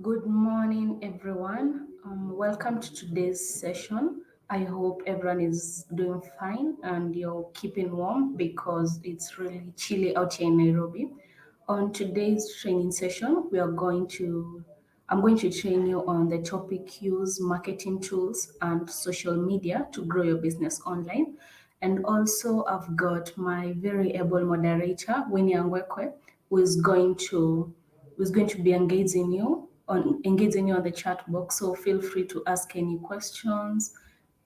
Good morning, everyone. Welcome to today's session. I hope everyone is doing fine and you're keeping warm because it's really chilly out here in Nairobi. On today's training session, I'm going to train you on the topic use marketing tools and social media to grow your business online. And also, I've got my very able moderator, Winnie Angwekwe, who is going to be engaging you on the chat box. So feel free to ask any questions.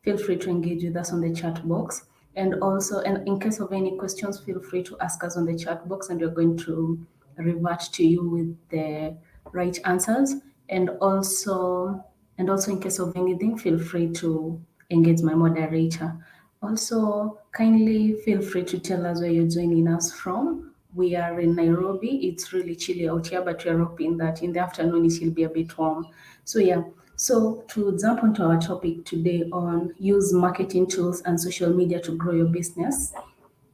Feel free to engage with us on the chat box. And also, and in case of any questions, feel free to ask us on the chat box, and we're going to revert to you with the right answers. And also, in case of anything, feel free to engage my moderator. Also, kindly feel free to tell us where you're joining us from. We are in Nairobi. It's really chilly out here, but we're hoping that in the afternoon it will be a bit warm. So yeah. So to jump onto our topic today on use marketing tools and social media to grow your business.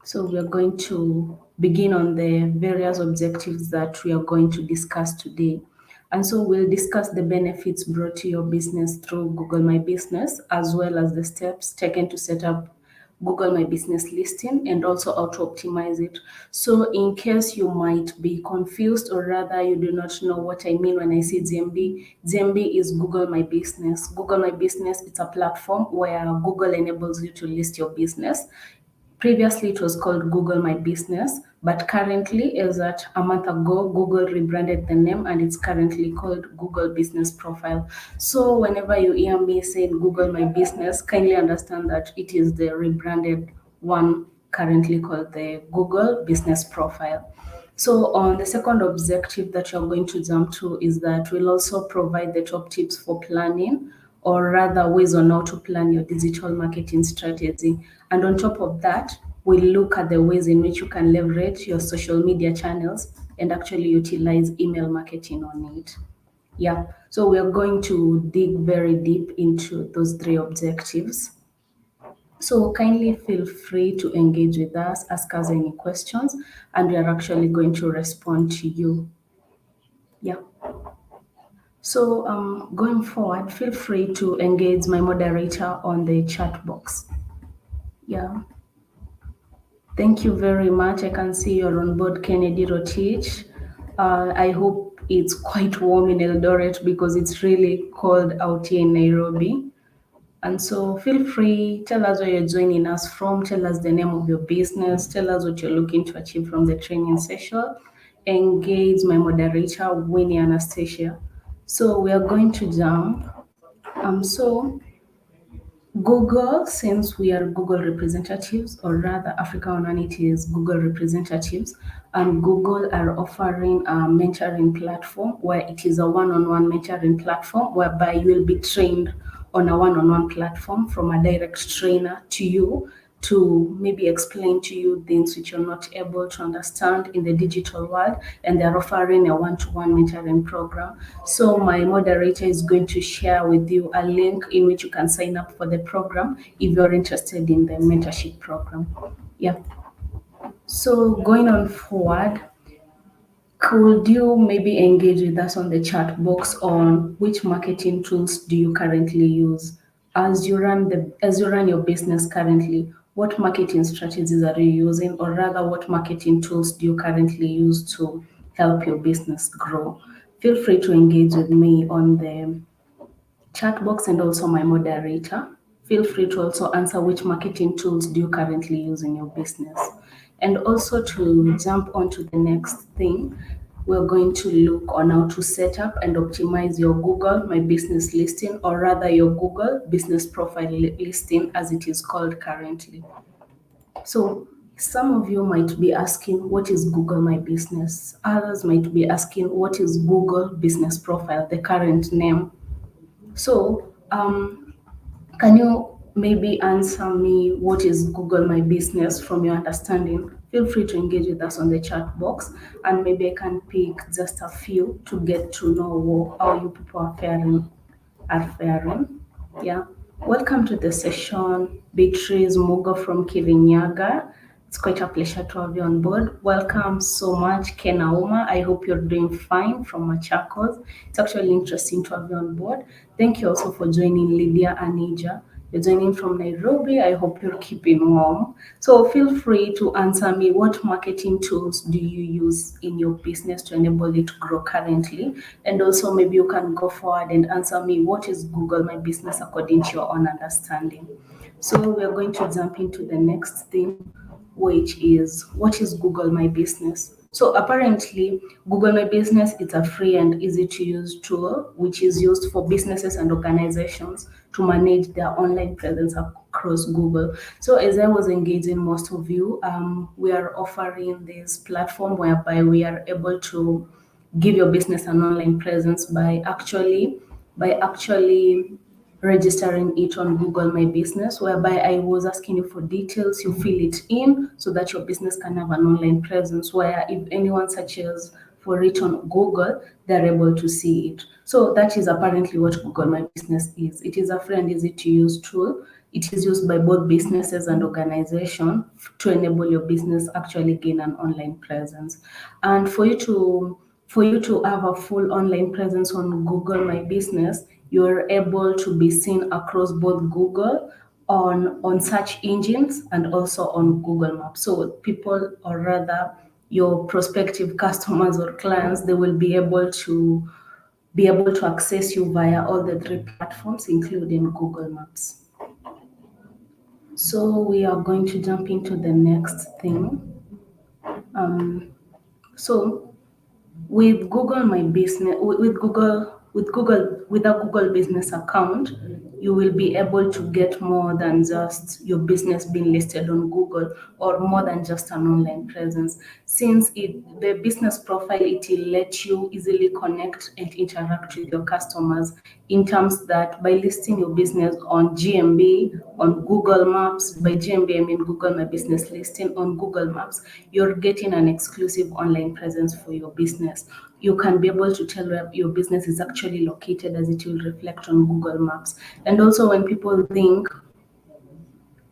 So we are going to begin on the various objectives that we are going to discuss today. And so we'll discuss the benefits brought to your business through Google My Business, as well as the steps taken to set up Google My Business listing and also how to optimize it. So in case you might be confused, or rather you do not know what I mean when I say GMB, GMB is Google My Business. Google My Business, it's a platform where Google enables you to list your business. Previously, it was called Google My Business, but currently, as at a month ago, Google rebranded the name and it's currently called Google Business Profile. So, whenever you hear me saying Google My Business, kindly understand that it is the rebranded one currently called the Google Business Profile. So, on the second objective that you're going to jump to is that we'll also provide the top tips for planning, or rather ways on how to plan your digital marketing strategy. And on top of that, we'll look at the ways in which you can leverage your social media channels and actually utilize email marketing on it. Yeah, so we are going to dig very deep into those three objectives. So kindly feel free to engage with us, ask us any questions, and we are actually going to respond to you. Yeah. So going forward, feel free to engage my moderator on the chat box. Yeah. Thank you very much. I can see you're on board, Kennedy Rotich. I hope it's quite warm in Eldoret because it's really cold out here in Nairobi. And so feel free, tell us where you're joining us from, tell us the name of your business, tell us what you're looking to achieve from the training session. Engage my moderator, Winnie Anastasia. So we are going to jump. So Google, since we are Google representatives, or rather Africa Humanity is Google representatives, and Google are offering a mentoring platform where it is a one-on-one mentoring platform whereby you will be trained on a one-on-one platform from a direct trainer to you to maybe explain to you things which you're not able to understand in the digital world, and they're offering a one-to-one mentoring program. So my moderator is going to share with you a link in which you can sign up for the program if you're interested in the mentorship program. Yeah. So going on forward, could you maybe engage with us on the chat box on which marketing tools do you currently use as you run your business currently? What marketing strategies are you using, or rather, what marketing tools do you currently use to help your business grow? Feel free to engage with me on the chat box and also my moderator. Feel free to also answer which marketing tools do you currently use in your business. And also to jump onto the next thing, we're going to look on how to set up and optimize your Google My Business listing, or rather your Google Business Profile listing as it is called currently. So some of you might be asking, what is Google My Business? Others might be asking, what is Google Business Profile, the current name? So, can you maybe answer me what is Google My Business from your understanding? Feel free to engage with us on the chat box, and maybe I can pick just a few to get to know how you people are faring. Yeah. Welcome to the session, Beatrice Mugo from Kirinyaga. It's quite a pleasure to have you on board. Welcome so much, Kenauma. I hope you're doing fine from Machakos. It's actually interesting to have you on board. Thank you also for joining Lydia Anija. You're joining from Nairobi. I hope you're keeping warm. So feel free to answer me, what marketing tools do you use in your business to enable it to grow currently? And also maybe you can go forward and answer me, what is Google My Business according to your own understanding? So we are going to jump into the next theme, which is, what is Google My Business? So apparently, Google My Business is a free and easy to use tool which is used for businesses and organizations to manage their online presence across Google. So as I was engaging most of you, we are offering this platform whereby we are able to give your business an online presence by actually registering it on Google My Business, whereby I was asking you for details, you fill it in so that your business can have an online presence where if anyone searches for it on Google, they're able to see it. So that is apparently what Google My Business is. It is a free and easy to use tool. It is used by both businesses and organizations to enable your business actually gain an online presence. And for you to have a full online presence on Google My Business, you're able to be seen across both Google on search engines and also on Google Maps. So people, or rather your prospective customers or clients, they will be able to access you via all the three platforms, including Google Maps. So we are going to jump into the next thing. So with Google My Business, with a Google Business account, you will be able to get more than just your business being listed on Google, or more than just an online presence. Since the business profile, it will let you easily connect and interact with your customers, in terms that by listing your business on GMB, on Google Maps, by GMB I mean Google My Business listing on Google Maps, you're getting an exclusive online presence for your business. You can be able to tell where your business is actually located, as it will reflect on Google Maps. And also when people think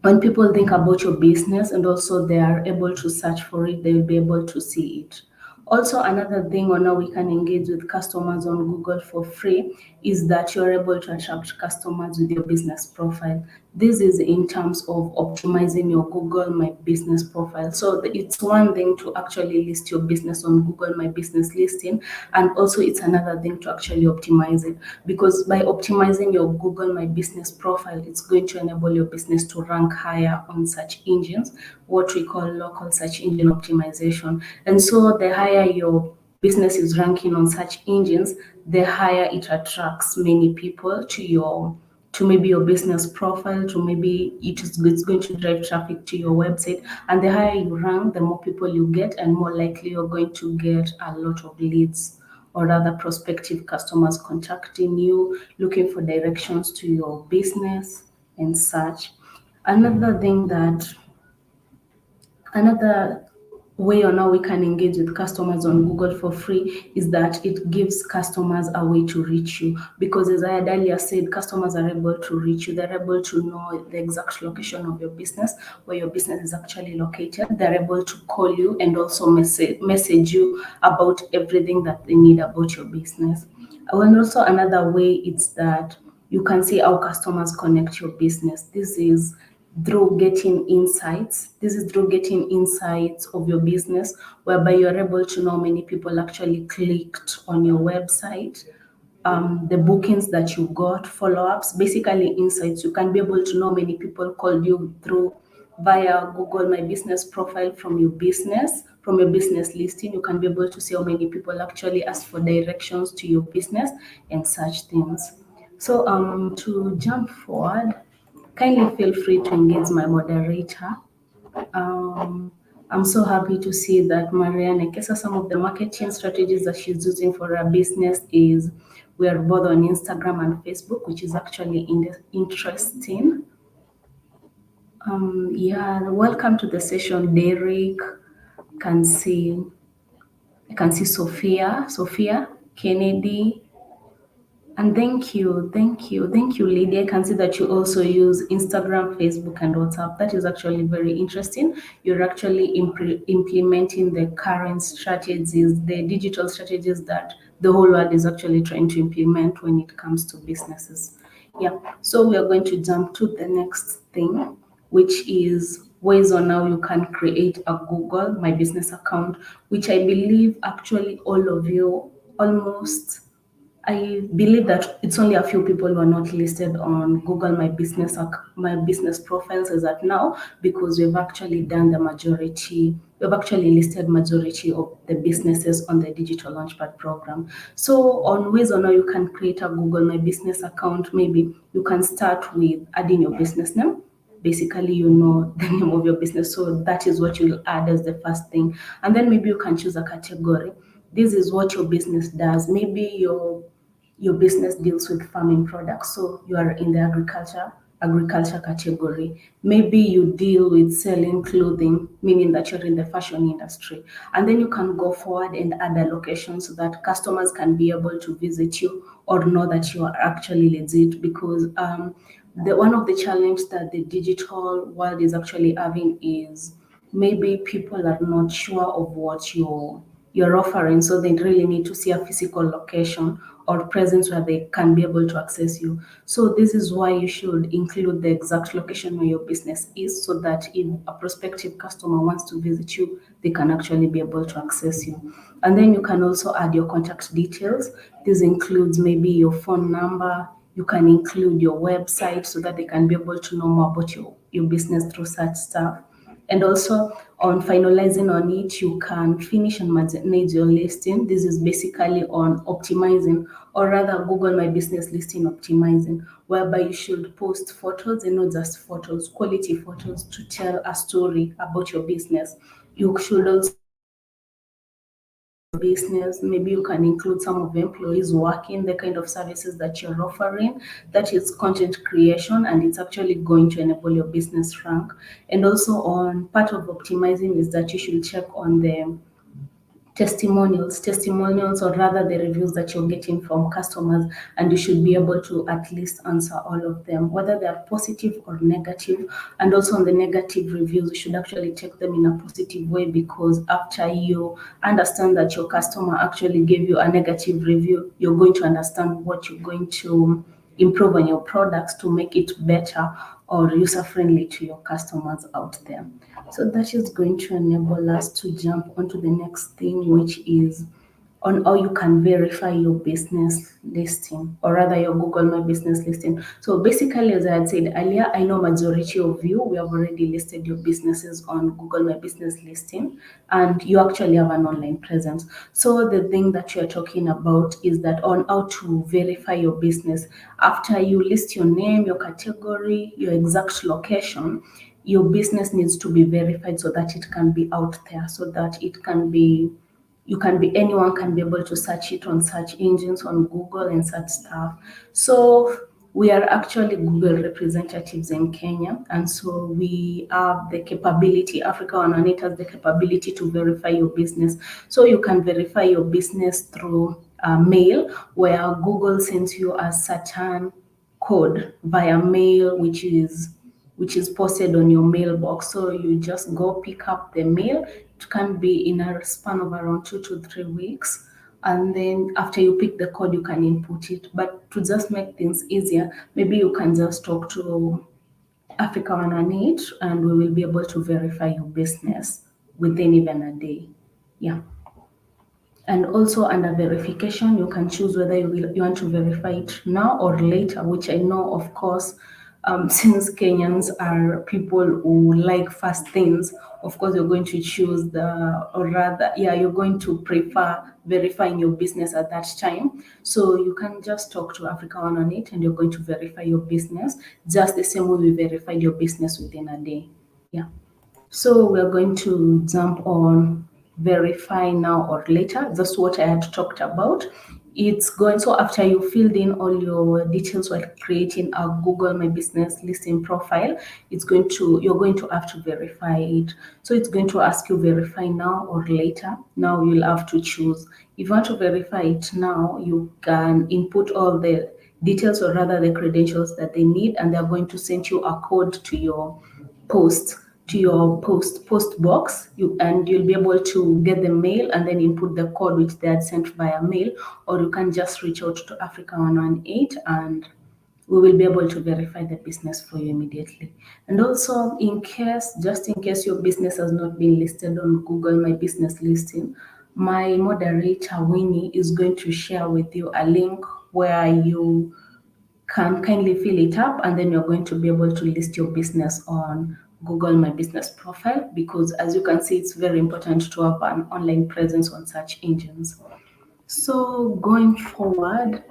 about your business and also they are able to search for it, they will be able to see it. Also, another thing on how we can engage with customers on Google for free is that you're able to attract customers with your business profile. This is in terms of optimizing your Google My Business profile. So it's one thing to actually list your business on Google My Business listing, and also it's another thing to actually optimize it, because by optimizing your Google My Business profile, it's going to enable your business to rank higher on search engines, what we call local search engine optimization. And so the higher your business is ranking on search engines, the higher it attracts many people to maybe your business profile, to maybe it's going to drive traffic to your website. And the higher you rank, the more people you get, and more likely you're going to get a lot of leads, or rather prospective customers contacting you, looking for directions to your business and such. Another thing that Another way on how we can engage with customers on Google for free is that it gives customers a way to reach you. Because as I had earlier said, customers are able to reach you. They're able to know the exact location of your business, where your business is actually located. They're able to call you and also message you about everything that they need about your business. And also another way is that you can see how customers connect your business. This is through getting insights of your business, whereby you're able to know how many people actually clicked on your website, the bookings that you got, follow-ups, basically insights. You can be able to know how many people called you through via Google My Business profile from your business listing. You can be able to see how many people actually ask for directions to your business and such things. So to jump forward, kindly feel free to engage my moderator. Um, I'm so happy to see that Marianne Kesa, some of the marketing strategies that she's using for her business is, we are both on Instagram and Facebook, which is actually interesting. Yeah, welcome to the session, Derek. Can see, I can see Sophia, Kennedy, And thank you, lady. I can see that you also use Instagram, Facebook, and WhatsApp. That is actually very interesting. You're actually implementing the current strategies, the digital strategies that the whole world is actually trying to implement when it comes to businesses. Yeah. So we are going to jump to the next thing, which is ways on how you can create a Google My Business account, which I believe actually all of you almost I believe that it's only a few people who are not listed on Google My Business profiles as at now, because we've actually done the majority. We've actually listed majority of the businesses on the Digital Launchpad program. So on ways on how you can create a Google My Business account, maybe you can start with adding your business name. Basically, you know the name of your business, so that is what you'll add as the first thing. And then maybe you can choose a category. This is what your business does. Maybe your business deals with farming products, so you are in the agriculture category. Maybe you deal with selling clothing, meaning that you're in the fashion industry. And then you can go forward and add a location so that customers can be able to visit you or know that you are actually legit, because the one of the challenges that the digital world is actually having is maybe people are not sure of what you're offering, so they really need to see a physical location or presence where they can be able to access you. So this is why you should include the exact location where your business is, so that if a prospective customer wants to visit you, they can actually be able to access you. And then you can also add your contact details. This includes maybe your phone number. You can include your website so that they can be able to know more about your business through such stuff. And also on finalizing on it, you can finish and manage your listing. This is basically on optimizing, or rather Google My Business listing optimizing, whereby you should post photos, and not just photos, quality photos to tell a story about your business. You should also business, maybe you can include some of the employees working, the kind of services that you're offering. That is content creation, and it's actually going to enable your business rank. And also on part of optimizing is that you should check on the testimonials, or rather the reviews that you're getting from customers, and you should be able to at least answer all of them, whether they are positive or negative. And also on the negative reviews, you should actually take them in a positive way, because after you understand that your customer actually gave you a negative review, you're going to understand what you're going to improve on your products to make it better or user friendly to your customers out there. So that is going to enable us to jump onto the next thing, which is on how you can verify your business listing, or rather your Google My Business listing. So basically, as I had said earlier, I know majority of you, we have already listed your businesses on Google My Business listing, and you actually have an online presence. So the thing that you're talking about is that on how to verify your business. After you list your name, your category, your exact location, your business needs to be verified so that it can be out there, so that it can be anyone can be able to search it on search engines on Google and such stuff. So we are actually Google representatives in Kenya, and so we have the capability, Africa One it has the capability to verify your business. So you can verify your business through mail, where Google sends you a certain code via mail, which is posted on your mailbox. So you just go pick up the mail. It can be in a span of around 2 to 3 weeks. And then after you pick the code, you can input it. But to just make things easier, maybe you can just talk to Africa One it, and we will be able to verify your business within even a day. Yeah. And also under verification, you can choose whether you want to verify it now or later, which I know, of course, since Kenyans are people who like fast things, of course, you're going to choose or rather, yeah, you're going to prefer verifying your business at that time. So you can just talk to Africa One on it, and you're going to verify your business just the same way we verified your business within a day. Yeah. So we're going to jump on verify now or later. That's what I had talked about. it's going, so after you filled in all your details while creating a Google My Business listing profile, you're going to have to verify it. So it's going to ask you verify now or later. Now you'll have to choose. If you want to verify it now, you can input all the details, or rather the credentials that they need, and they're going to send you a code to your post post box, and you'll be able to get the mail and then input the code which they had sent via mail, or you can just reach out to Africa 118 and we will be able to verify the business for you immediately. And also, just in case your business has not been listed on Google My Business listing, my moderator Winnie is going to share with you a link where you can kindly fill it up, and then you're going to be able to list your business on Google My Business profile, because as you can see, it's very important to have an online presence on search engines. So going forward,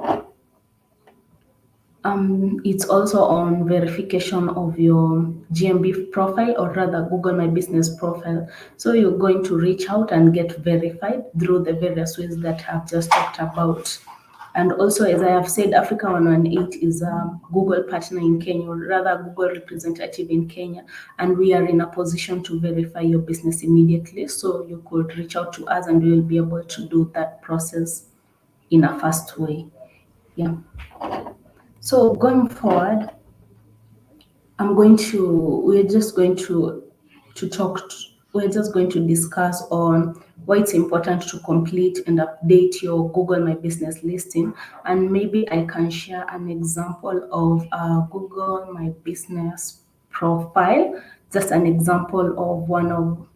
it's also on verification of your GMB profile, or rather Google My Business profile. So you're going to reach out and get verified through the various ways that I've just talked about. And also, as I have said, Africa 118 is a Google partner in Kenya, or rather Google representative in Kenya, and we are in a position to verify your business immediately. So you could reach out to us and we will be able to do that process in a fast way. Yeah. So going forward, we're just going to talk, we're just going to discuss on why it's important to complete and update your Google My Business listing. And maybe I can share an example of a Google My Business profile, just an example of one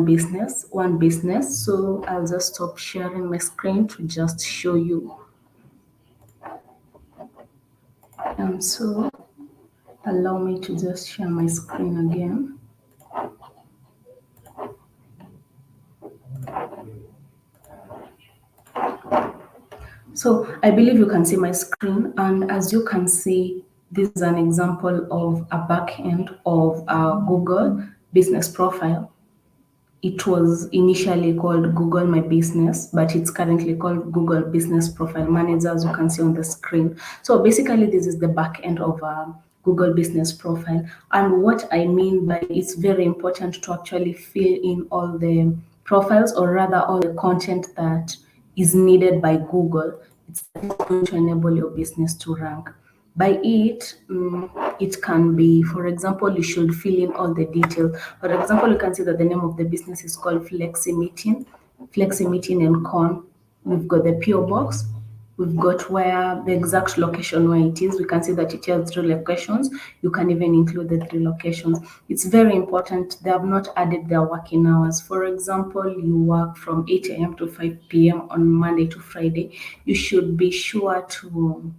business. So I'll just stop sharing my screen to just show you. So allow me to just share my screen again. So I believe you can see my screen, and as you can see, this is an example of a back end of our Google business profile. It was initially called Google My Business, but it's currently called Google Business Profile Manager, as you can see on the screen. So basically, this is the back end of a Google Business Profile. And what I mean by it's very important to actually fill in all the profiles, or rather all the content that is needed by Google. It's going to enable your business to rank. By it can be, for example, you should fill in all the details. For example, you can see that the name of the business is called Flexi Meeting and Con. We've got the PO box. We've got where the exact location where it is. We can see that it has 3 locations. You can even include the 3 locations. It's very important. They have not added their working hours. For example, you work from 8 a.m. to 5 p.m. on Monday to Friday. You should be sure to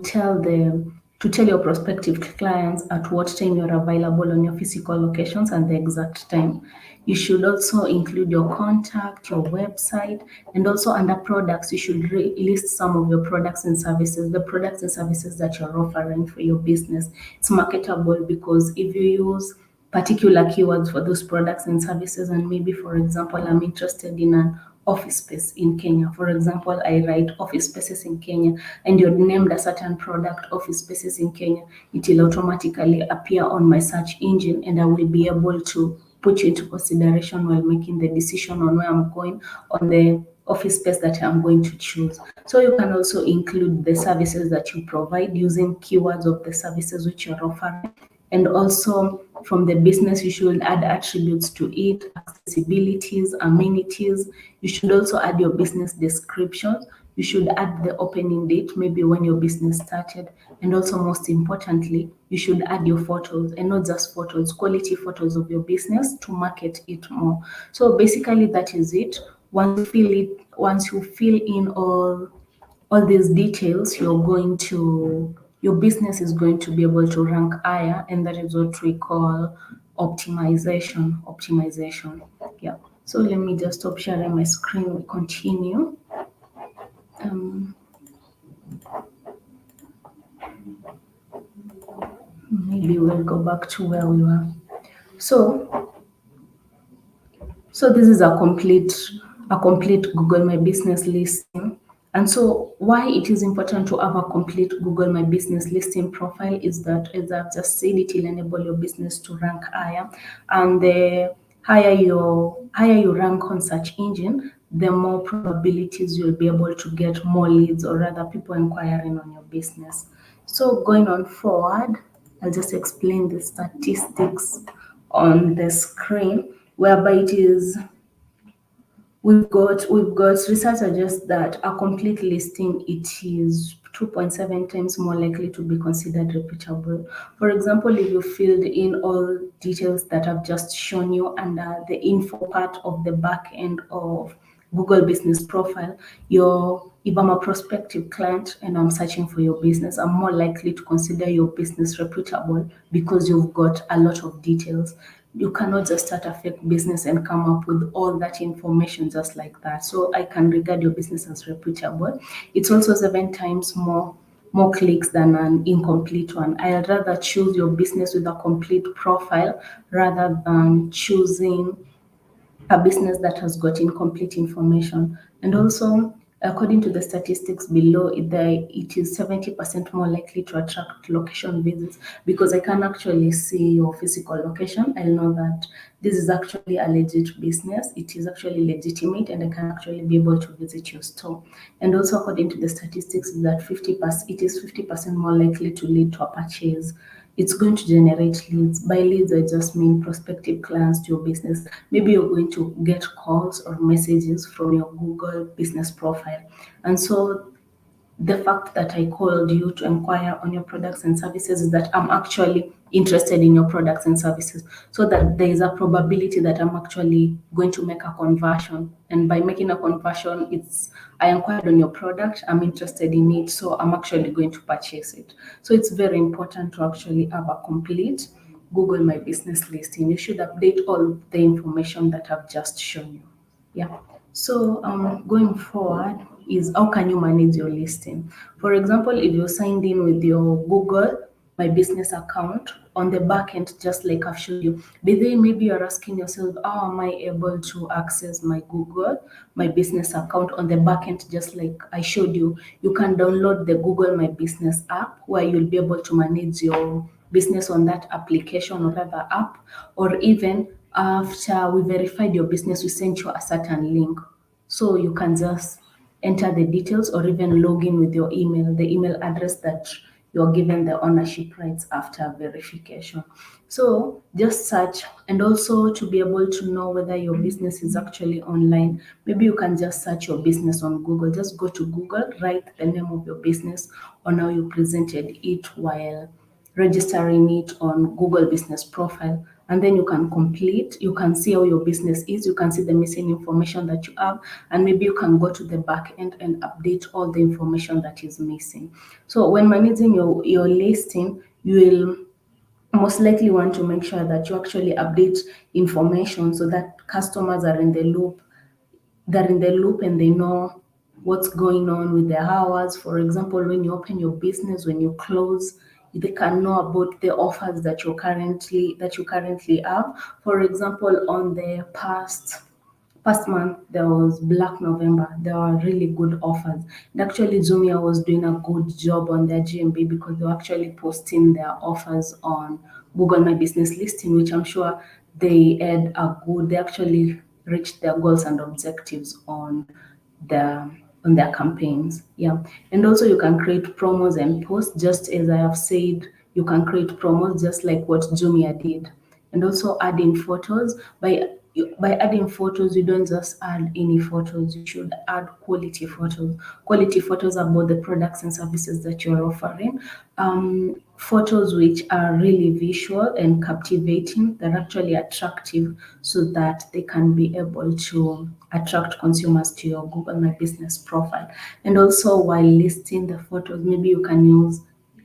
tell your prospective clients at what time you're available on your physical locations and the exact time. You should also include your contact, your website, and also under products, you should list some of your products and services, the products and services that you're offering for your business. It's marketable because if you use particular keywords for those products and services, and maybe, for example, I'm interested in an office space in Kenya. For example, I write office spaces in Kenya, and you're named a certain product, office spaces in Kenya, it will automatically appear on my search engine, and I will be able to put you into consideration while making the decision on where I'm going, on the office space that I'm going to choose. So you can also include the services that you provide using keywords of the services which you're offering. And also from the business, you should add attributes to it, accessibilities, amenities. You should also add your business descriptions. You should add the opening date, maybe when your business started. And also, most importantly, you should add your photos, and not just photos, quality photos of your business to market it more. So basically, that is it. Once you fill in all these details, your business is going to be able to rank higher, and that is what we call optimization. Yeah. So let me just stop sharing my screen. We continue. Maybe we'll go back to where we were. So this is a complete a complete Google My Business listing. And so why it is important to have a complete Google My Business listing profile is that, as I've just said, it will enable your business to rank higher. And the higher you rank on search engine, the more probabilities you'll be able to get more leads or rather people inquiring on your business. So going on forward, I'll just explain the statistics on the screen, whereby it is we've got research suggests that a complete listing, it is 2.7 times more likely to be considered reputable. For example, if you filled in all details that I've just shown you under the info part of the back end of Google Business Profile, if I'm a prospective client and I'm searching for your business, I'm more likely to consider your business reputable because you've got a lot of details. You cannot just start a fake business and come up with all that information just like that. So I can regard your business as reputable. It's also 7 times more clicks than an incomplete one. I'd rather choose your business with a complete profile rather than choosing a business that has got incomplete information. And also, according to the statistics below, it is 70% more likely to attract location visits because I can actually see your physical location. I know that this is actually a legit business. It is actually legitimate, and I can actually be able to visit your store. And also, according to the statistics, is that 50%, it is 50% more likely to lead to a purchase. It's going to generate leads. By leads, I just mean prospective clients to your business. Maybe you're going to get calls or messages from your Google business profile. And so the fact that I called you to inquire on your products and services is that I'm actually interested in your products and services, so that there is a probability that I'm actually going to make a conversion. And by making a conversion, it's I inquired on your product, I'm interested in it, so I'm actually going to purchase it. So it's very important to actually have a complete Google My Business listing. You should update all the information that I've just shown you. Yeah. So going forward is how can you manage your listing? For example, if you're signed in with your Google My Business account on the back end, just like I've showed you, but then maybe you're asking yourself, how am I able to access my Google My Business account on the back end, just like I showed you? You can download the Google My Business app where you'll be able to manage your business on that application or other app, or even after we verified your business, we sent you a certain link. So you can just enter the details or even log in with your email, the email address that you're given the ownership rights after verification. So just search, and also to be able to know whether your business is actually online, maybe you can just search your business on Google. Just go to Google, write the name of your business on how you presented it while registering it on Google Business Profile. And then you can see how your business is, you can see the missing information that you have, and maybe you can go to the back end and update all the information that is missing. So when managing your listing, you will most likely want to make sure that you actually update information so that customers are in the loop, and they know what's going on with their hours. For example, when you open your business, when you close, they can know about the offers that you currently have. For example, on the past month there was Black November. There were really good offers. And actually Jumia was doing a good job on their GMB because they were actually posting their offers on Google My Business listing, which I'm sure they actually reached their goals and objectives their on their campaigns. Yeah. And also you can create promos and posts, just as I have said, you can create promos just like what Jumia did. And also adding photos. By adding photos, you don't just add any photos, you should add quality photos. Quality photos about the products and services that you're offering. Photos which are really visual and captivating, they're actually attractive, so that they can be able to attract consumers to your Google My Business profile. And also while listing the photos, maybe you can use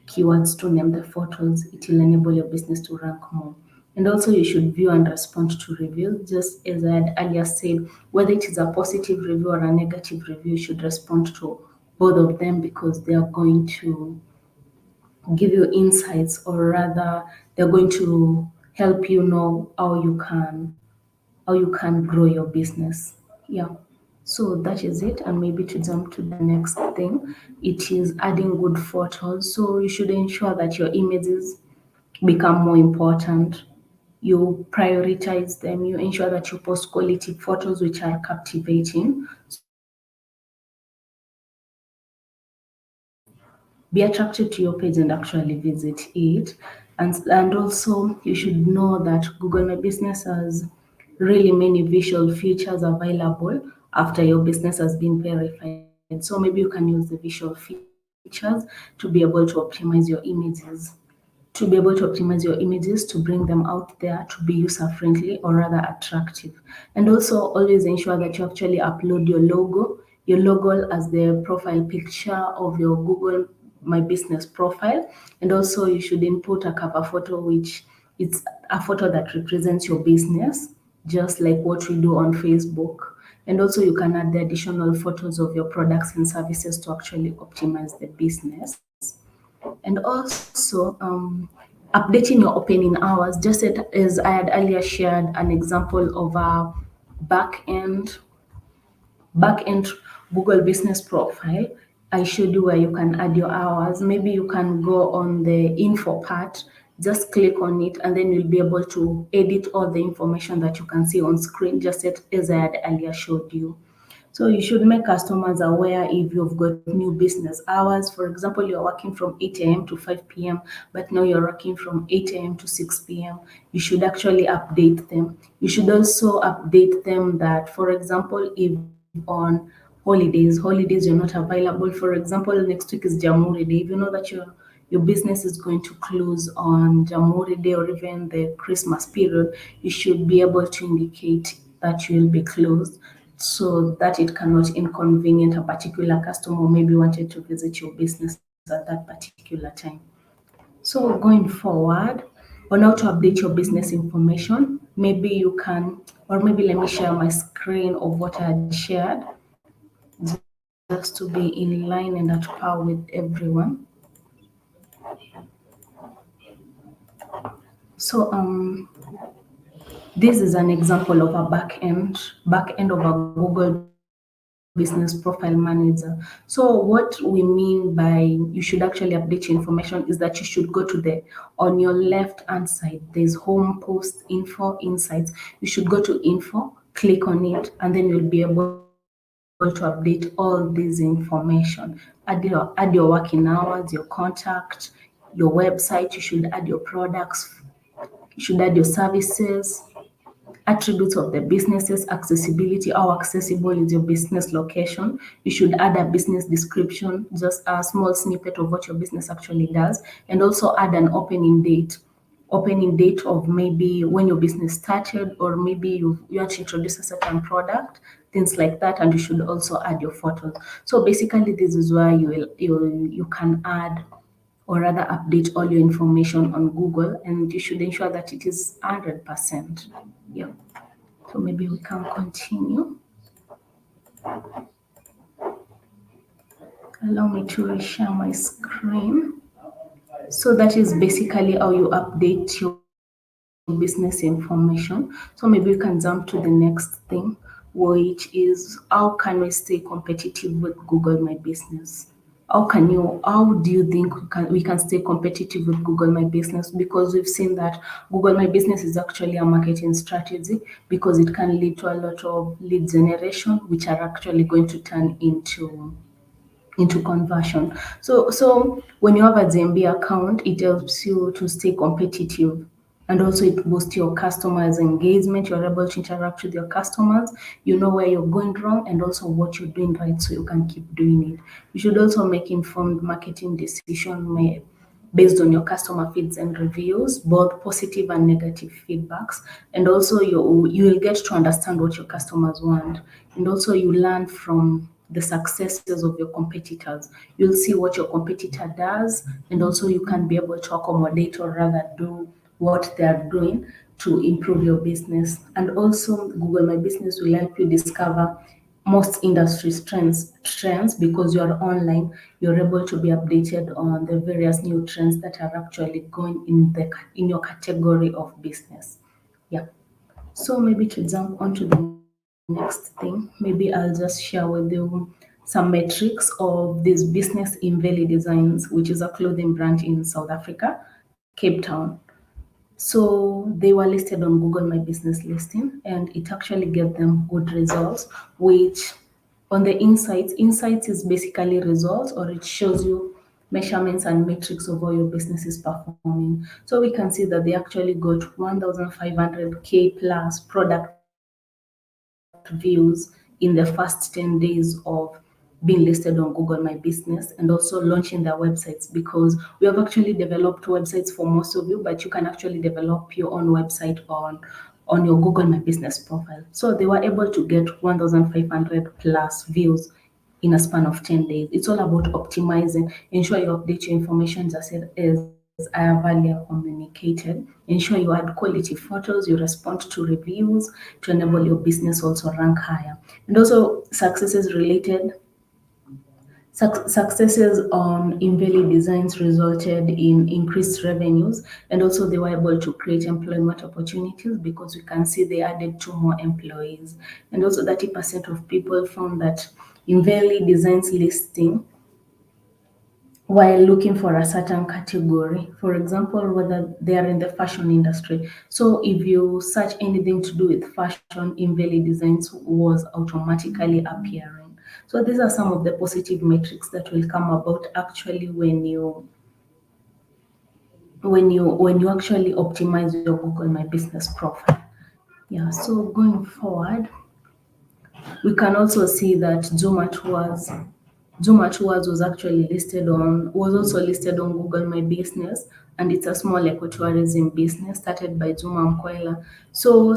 keywords to name the photos. It will enable your business to rank more. And also you should view and respond to reviews, just as I had earlier said, whether it is a positive review or a negative review, you should respond to both of them because they are going to give you insights, or rather they're going to help you know how you can grow your business. Yeah. So that is it. And maybe to jump to the next thing, it is adding good photos. So you should ensure that your images become more important. You prioritize them. You ensure that you post quality photos which are captivating, so that customers will be attracted to your page and actually visit it. And also you should know that Google My Business has really many visual features available after your business has been verified. So maybe you can use the visual features to be able to optimize your images to bring them out there to be user friendly or rather attractive. And also always ensure that you actually upload your logo as the profile picture of your Google My Business profile. And also you should input a cover photo, which it's a photo that represents your business, just like what we do on Facebook. And also you can add the additional photos of your products and services to actually optimize the business. And also updating your opening hours, just as I had earlier shared an example of a back end back end Google business profile. I showed you where you can add your hours. Maybe you can go on the info part, just click on it, and then you'll be able to edit all the information that you can see on screen, just as I had earlier showed you. So you should make customers aware if you've got new business hours. For example, you're working from 8 a.m. to 5 p.m., but now you're working from 8 a.m. to 6 p.m. You should actually update them. You should also update them that, for example, if on holidays you're not available. For example, next week is Jamhuri Day. If you know that your business is going to close on Jamhuri Day or even the Christmas period, you should be able to indicate that you will be closed so that it cannot inconvenience a particular customer who maybe wanted to visit your business at that particular time. So going forward, on how to update your business information, maybe you can, or maybe let me share my screen of what I had shared just to be in line and at par with everyone. So this is an example of a back end of a Google Business Profile Manager. So what we mean by you should actually update your information is that you should go to the on your left hand side. There's home, post, info, insights. You should go to info, click on it, and then you'll be able to update all this information. Add your working hours, your contact, your website. You should add your products. You should add your services, attributes of the businesses, accessibility, how accessible is your business location. You should add a business description, just a small snippet of what your business actually does, and also add an opening date of maybe when your business started, or maybe you want to introduce a certain product, things like that. And you should also add your photos. So basically this is where you can add or rather update all your information on Google, and you should ensure that it is 100%. Yeah. So maybe we can continue. Allow me to reshare my screen. So that is basically how you update your business information. So maybe we can jump to the next thing, which is how can we stay competitive with Google My Business? How do you think we can stay competitive with Google My Business? Because we've seen that Google My Business is actually a marketing strategy, because it can lead to a lot of lead generation, which are actually going to turn into conversion. So when you have a ZMB account, it helps you to stay competitive. And also it boosts your customers' engagement. You're able to interact with your customers. You know where you're going wrong and also what you're doing right, so you can keep doing it. You should also make informed marketing decision based on your customer feeds and reviews, both positive and negative feedbacks. And also you will get to understand what your customers want. And also you learn from the successes of your competitors. You'll see what your competitor does, and also you can be able to accommodate or rather do what they are doing to improve your business. And also Google My Business will help you discover most industry trends because you are online. You're able to be updated on the various new trends that are actually going in your category of business. Yeah. So maybe to jump onto the next thing, next thing, maybe I'll just share with you some metrics of this business in Valley Designs, which is a clothing brand in South Africa, Cape Town. So they were listed on Google My Business listing, and it actually gave them good results, which on the insights is basically results, or it shows you measurements and metrics of how your business is performing. So we can see that they actually got 1,500K plus product views in the first 10 days of being listed on Google My Business, and also launching their websites, because we have actually developed websites for most of you, but you can actually develop your own website on your Google My Business profile. So they were able to get 1,500 plus views in a span of 10 days. It's all about optimizing. Ensure you update your information just as I have earlier communicated. Ensure you add quality photos, you respond to reviews to enable your business also rank higher. And also successes on Inveli Designs resulted in increased revenues, and also they were able to create employment opportunities, because we can see they added two more employees. And also 30% of people found that Inveli Designs listing while looking for a certain category. For example, whether they are in the fashion industry. So if you search anything to do with fashion, Inveli Designs was automatically appearing. So these are some of the positive metrics that will come about actually when you actually optimize your Google My Business profile. Yeah, so going forward, we can also see that Zuma Tours was also listed on Google My Business, and it's a small ecotourism business started by Zuma Mkwela. So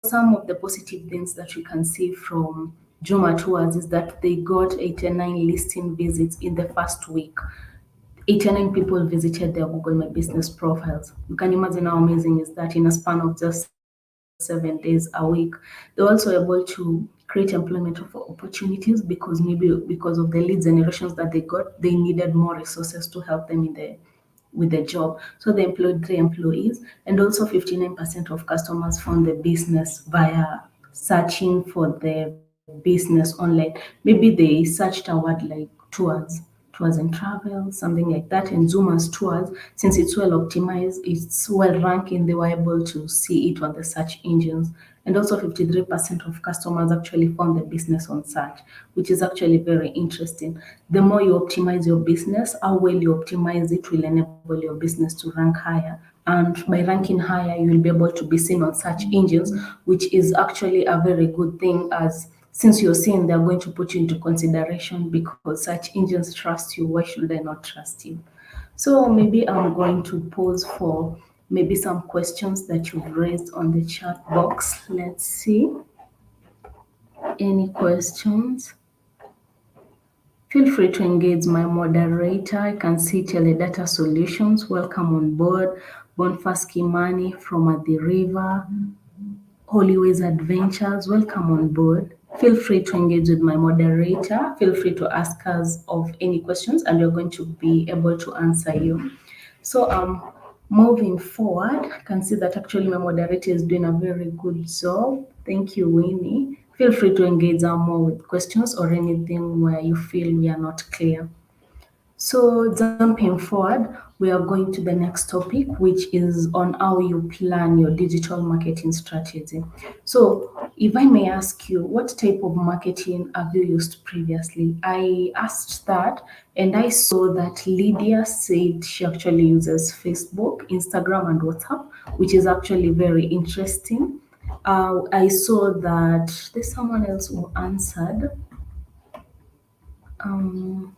some of the positive things that we can see from Zuma Tours is that they got 89 listing visits in the first week. 89 people visited their Google My Business profiles. You can imagine how amazing is that in a span of just 7 days a week. They're also able to create employment opportunities, because maybe because of the lead generations that they got, they needed more resources to help them with the job. So they employed 3 employees, and also 59% of customers found the business via searching for the business online. Maybe they searched a word like tours and travel, something like that. And Zuma's tours, since it's well optimized, it's well ranking, they were able to see it on the search engines. And also 53% of customers actually found the business on search, which is actually very interesting. The more you optimize your business, how well you optimize it will enable your business to rank higher. And by ranking higher, you will be able to be seen on search engines, which is actually a very good thing, as since you're seen, they're going to put you into consideration, because search engines trust you. Why should they not trust you? So maybe I'm going to pause for maybe some questions that you've raised on the chat box. Let's see. Any questions? Feel free to engage my moderator. I can see Teledata Solutions. Welcome on board. Boniface Kimani from At the River. Holyways Adventures, welcome on board. Feel free to engage with my moderator. Feel free to ask us of any questions, and we're going to be able to answer you. So moving forward, I can see that actually my moderator is doing a very good job. Thank you, Winnie. Feel free to engage more with questions or anything where you feel we are not clear. So jumping forward, we are going to the next topic, which is on how you plan your digital marketing strategy. So if I may ask you, what type of marketing have you used previously? I asked that, and I saw that Lydia said she actually uses Facebook, Instagram, and WhatsApp, which is actually very interesting. I saw that there's someone else who answered. Um,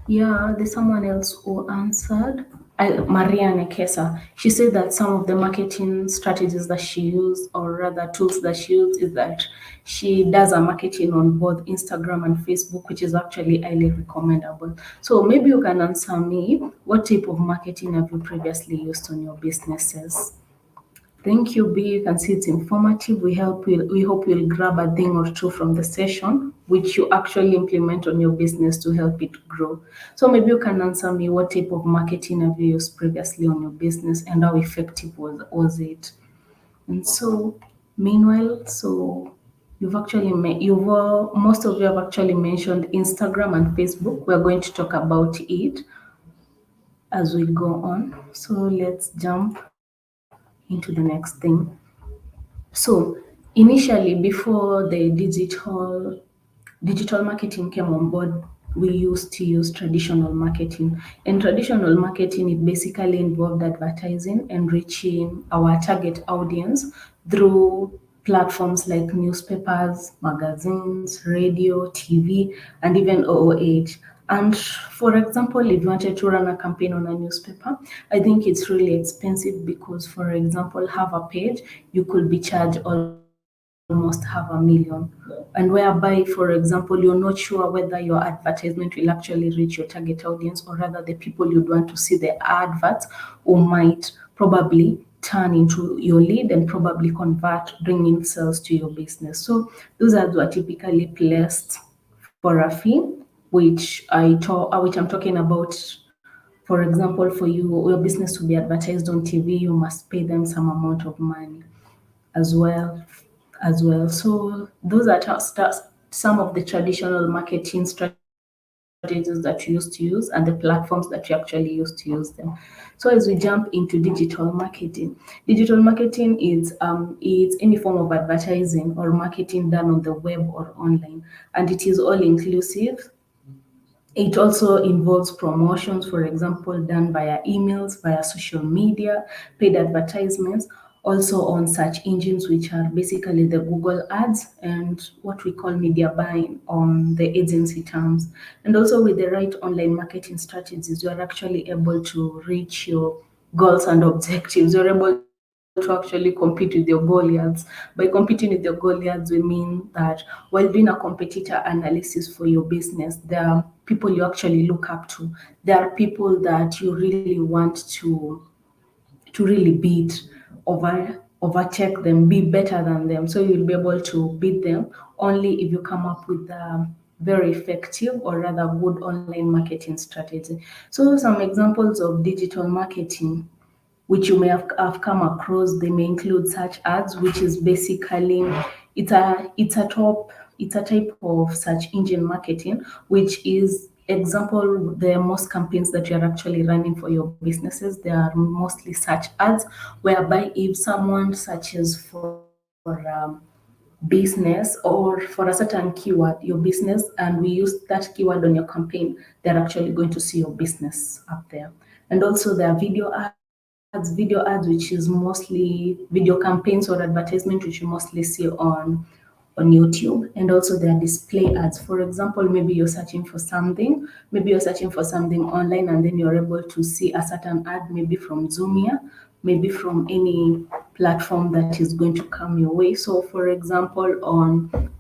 Yeah, there's someone else who answered. Maria Nekesa. She said that some of the marketing strategies that she used, or rather tools that she used, is that she does a marketing on both Instagram and Facebook, which is actually highly recommendable. So maybe you can answer me, what type of marketing have you previously used on your businesses? Thank you, B. You can see it's informative. We hope you'll grab a thing or two from the session, which you actually implement on your business to help it grow. So maybe you can answer me, what type of marketing have you used previously on your business, and how effective was it? And so, meanwhile, so most of you have actually mentioned Instagram and Facebook. We're going to talk about it as we go on. So let's jump into the next thing. So initially, before the digital marketing came on board, we used to use traditional marketing. And traditional marketing, it basically involved advertising and reaching our target audience through platforms like newspapers, magazines, radio, TV, and even OOH. And for example, if you wanted to run a campaign on a newspaper, I think it's really expensive because, for example, have a page, you could be charged almost half a million. And whereby, for example, you're not sure whether your advertisement will actually reach your target audience, or rather the people you'd want to see the adverts who might probably turn into your lead and probably convert, bringing sales to your business. So those ads were typically placed for a fee, which I'm talking about. For example, for your business to be advertised on TV, you must pay them some amount of money as well So those are some of the traditional marketing strategies that you used to use and the platforms that you actually used to use them. So as we jump into digital marketing is any form of advertising or marketing done on the web or online, and it is all inclusive. It also involves promotions, for example, done via emails, via social media, paid advertisements, also on search engines, which are basically the Google ads, and what we call media buying on the agency terms. And also with the right online marketing strategies, you are actually able to reach your goals and objectives. You're able to actually compete with your Goliaths. By competing with your Goliaths, we mean that while doing a competitor analysis for your business, there are people you actually look up to. There are people that you really want to really beat, overcheck them, be better than them. So you'll be able to beat them only if you come up with a very effective or rather good online marketing strategy. So some examples of digital marketing which you may have come across. They may include search ads, which is basically it's a type of search engine marketing, which is example the most campaigns that you're actually running for your businesses. They are mostly search ads, whereby if someone searches for business or for a certain keyword, your business, and we use that keyword on your campaign, they're actually going to see your business up there. And also there are video ads, which is mostly video campaigns or advertisement, which you mostly see on YouTube. And also there are display ads. For example, maybe you're searching for something online, and then you're able to see a certain ad, maybe from Zoomia, maybe from any platform that is going to come your way. So for example,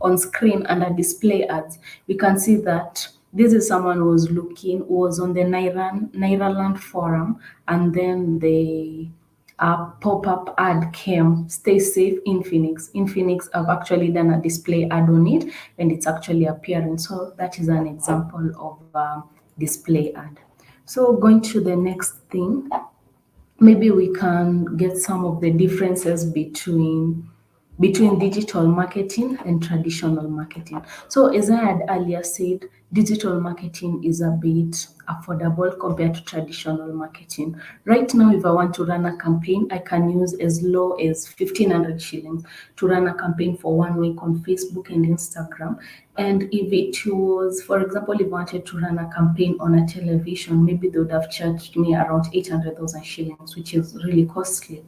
on screen under display ads, we can see that this is someone who was on the Nairaland forum, and then a pop-up ad came, stay safe in Phoenix. In Phoenix, I've actually done a display ad on it, and it's actually appearing. So that is an example of display ad. So going to the next thing, maybe we can get some of the differences between digital marketing and traditional marketing. So as I had earlier said, digital marketing is a bit affordable compared to traditional marketing. Right now, if I want to run a campaign, I can use as low as 1,500 shillings to run a campaign for 1 week on Facebook and Instagram. And if it was, for example, if I wanted to run a campaign on a television, maybe they would have charged me around 800,000 shillings, which is really costly.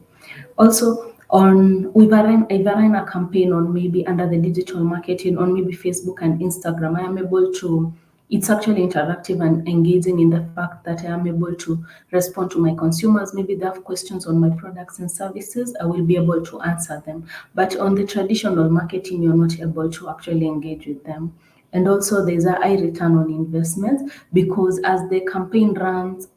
Also, on if I run a campaign on maybe under the digital marketing on maybe Facebook and Instagram, I am able to. It's actually interactive and engaging in the fact that I am able to respond to my consumers. Maybe they have questions on my products and services, I will be able to answer them. But on the traditional marketing, you're not able to actually engage with them. And also there's a high return on investment because as the campaign runs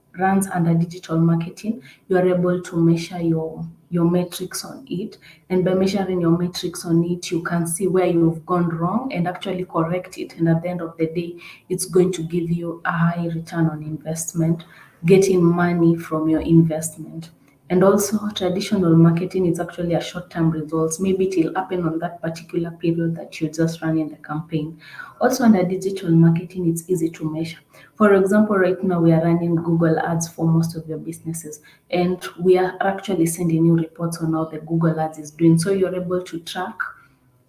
under digital marketing, you are able to measure your metrics on it. And by measuring your metrics on it, you can see where you've gone wrong and actually correct it. And at the end of the day, it's going to give you a high return on investment, getting money from your investment. And also traditional marketing is actually a short-term results. Maybe it will happen on that particular period that you're just running the campaign. Also under digital marketing, it's easy to measure. For example, right now we are running Google ads for most of your businesses, and we are actually sending you reports on how the Google ads is doing. So you're able to track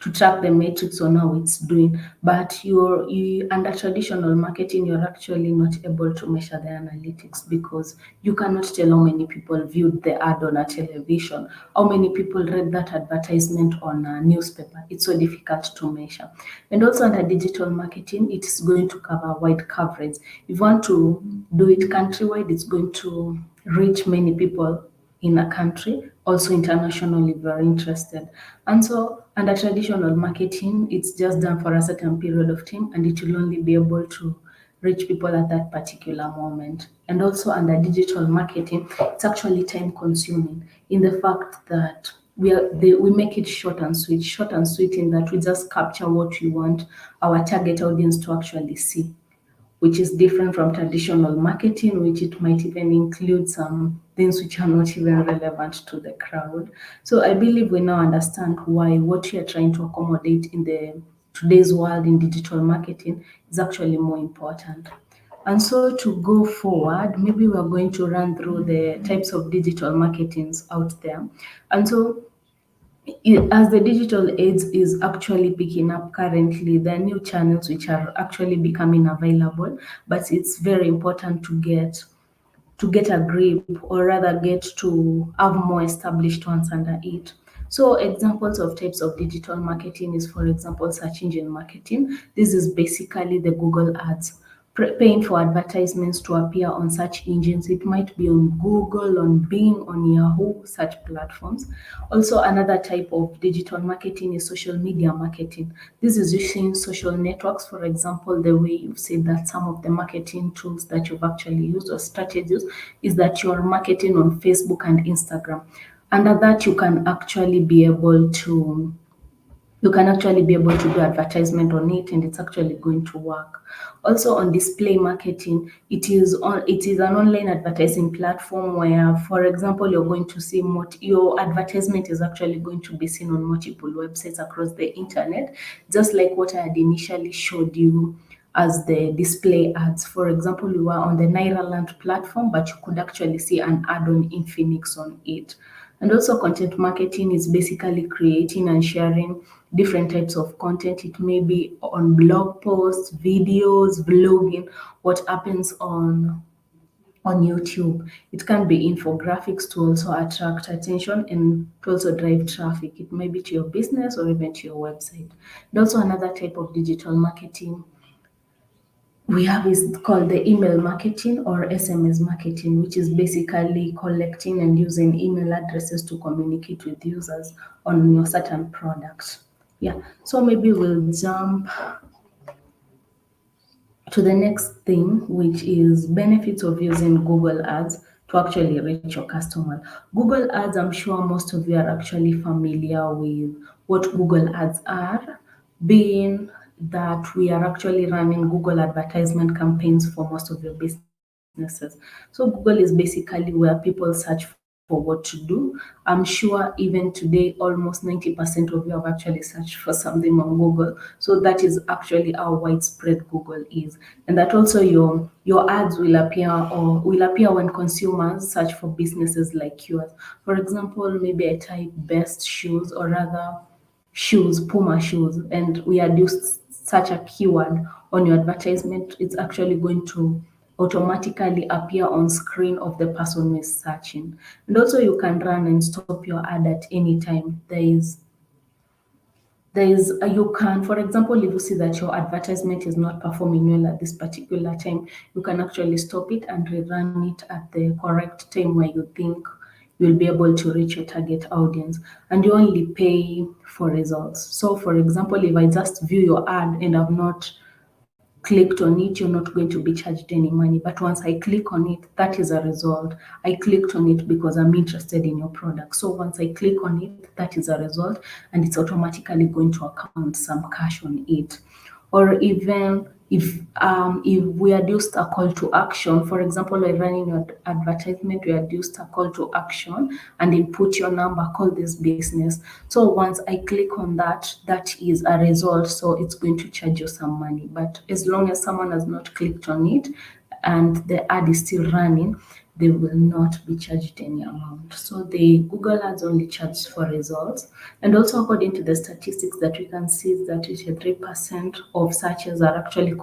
the metrics on how it's doing. But you under traditional marketing, you're actually not able to measure the analytics because you cannot tell how many people viewed the ad on a television, how many people read that advertisement on a newspaper. It's so difficult to measure. And also under digital marketing, it's going to cover wide coverage. If you want to do it countrywide, it's going to reach many people in a country, also internationally if you're interested. And so under traditional marketing, it's just done for a certain period of time and it will only be able to reach people at that particular moment. And also under digital marketing, it's actually time consuming in the fact that we make it short and sweet in that we just capture what we want our target audience to actually see, which is different from traditional marketing, which it might even include some things which are not even relevant to the crowd. So I believe we now understand why what we are trying to accommodate in the today's world in digital marketing is actually more important. And so to go forward, maybe we're going to run through the types of digital marketings out there. And so as the digital age is actually picking up currently, there are new channels which are actually becoming available, but it's very important to get a grip or rather get to have more established ones under it. So examples of types of digital marketing is, for example, search engine marketing. This is basically the Google ads, paying for advertisements to appear on search engines. It might be on Google, on Bing, on Yahoo, such platforms. Also, another type of digital marketing is social media marketing. This is using social networks, for example, the way you've said that some of the marketing tools that you've actually used or strategies is that you are marketing on Facebook and Instagram. Under that, you can actually be able to do advertisement on it and it's actually going to work. Also on display marketing, it is an online advertising platform where, for example, you're going to see your advertisement is actually going to be seen on multiple websites across the internet, just like what I had initially showed you as the display ads. For example, you were on the Nairaland platform, but you could actually see an ad on Infinix on it. And also content marketing is basically creating and sharing different types of content. It may be on blog posts, videos, vlogging, what happens on YouTube. It can be infographics to also attract attention and to also drive traffic. It may be to your business or even to your website. And also another type of digital marketing we have is called the email marketing or SMS marketing, which is basically collecting and using email addresses to communicate with users on your certain products. Yeah, so maybe we'll jump to the next thing, which is benefits of using Google Ads to actually reach your customer. Google Ads, I'm sure most of you are actually familiar with what Google Ads are, being that we are actually running Google advertisement campaigns for most of your businesses. So Google is basically where people search for what to do. I'm sure even today, almost 90% of you have actually searched for something on Google. So that is actually how widespread Google is. And that also your ads will appear when consumers search for businesses like yours. For example, maybe I type best shoes or rather shoes, Puma shoes, and we had used such a keyword on your advertisement, it's actually going to automatically appear on screen of the person who is searching. And also you can run and stop your ad at any time. You can, for example, if you see that your advertisement is not performing well at this particular time, you can actually stop it and rerun it at the correct time where you think you'll be able to reach your target audience, and you only pay for results. So for example, if I just view your ad and I've not clicked on it, you're not going to be charged any money. But once I click on it, that is a result. I clicked on it because I'm interested in your product. So once I click on it, that is a result, and it's automatically going to account some cash on it. or even if we adduced a call to action. For example, we're running your advertisement, we adduced a call to action and input your number, call this business. So once I click on that, that is a result. So it's going to charge you some money. But as long as someone has not clicked on it and the ad is still running, they will not be charged any amount. So the Google Ads only charge for results. And also according to the statistics that we can see is that 83% of searches are actually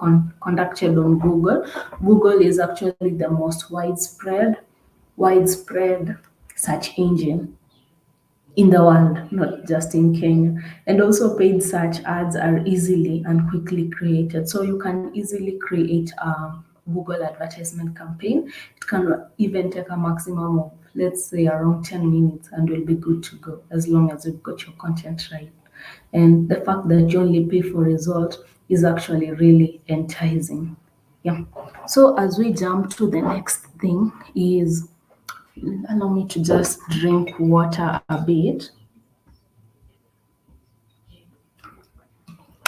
conducted on Google. Google is actually the most widespread search engine in the world, not just in Kenya. And also paid search ads are easily and quickly created. So you can easily create a Google advertisement campaign. It can even take a maximum of, let's say, around 10 minutes and will be good to go as long as you've got your content right. And the fact that you only pay for result is actually really enticing. Yeah. So as we jump to the next thing is, allow me to just drink water a bit.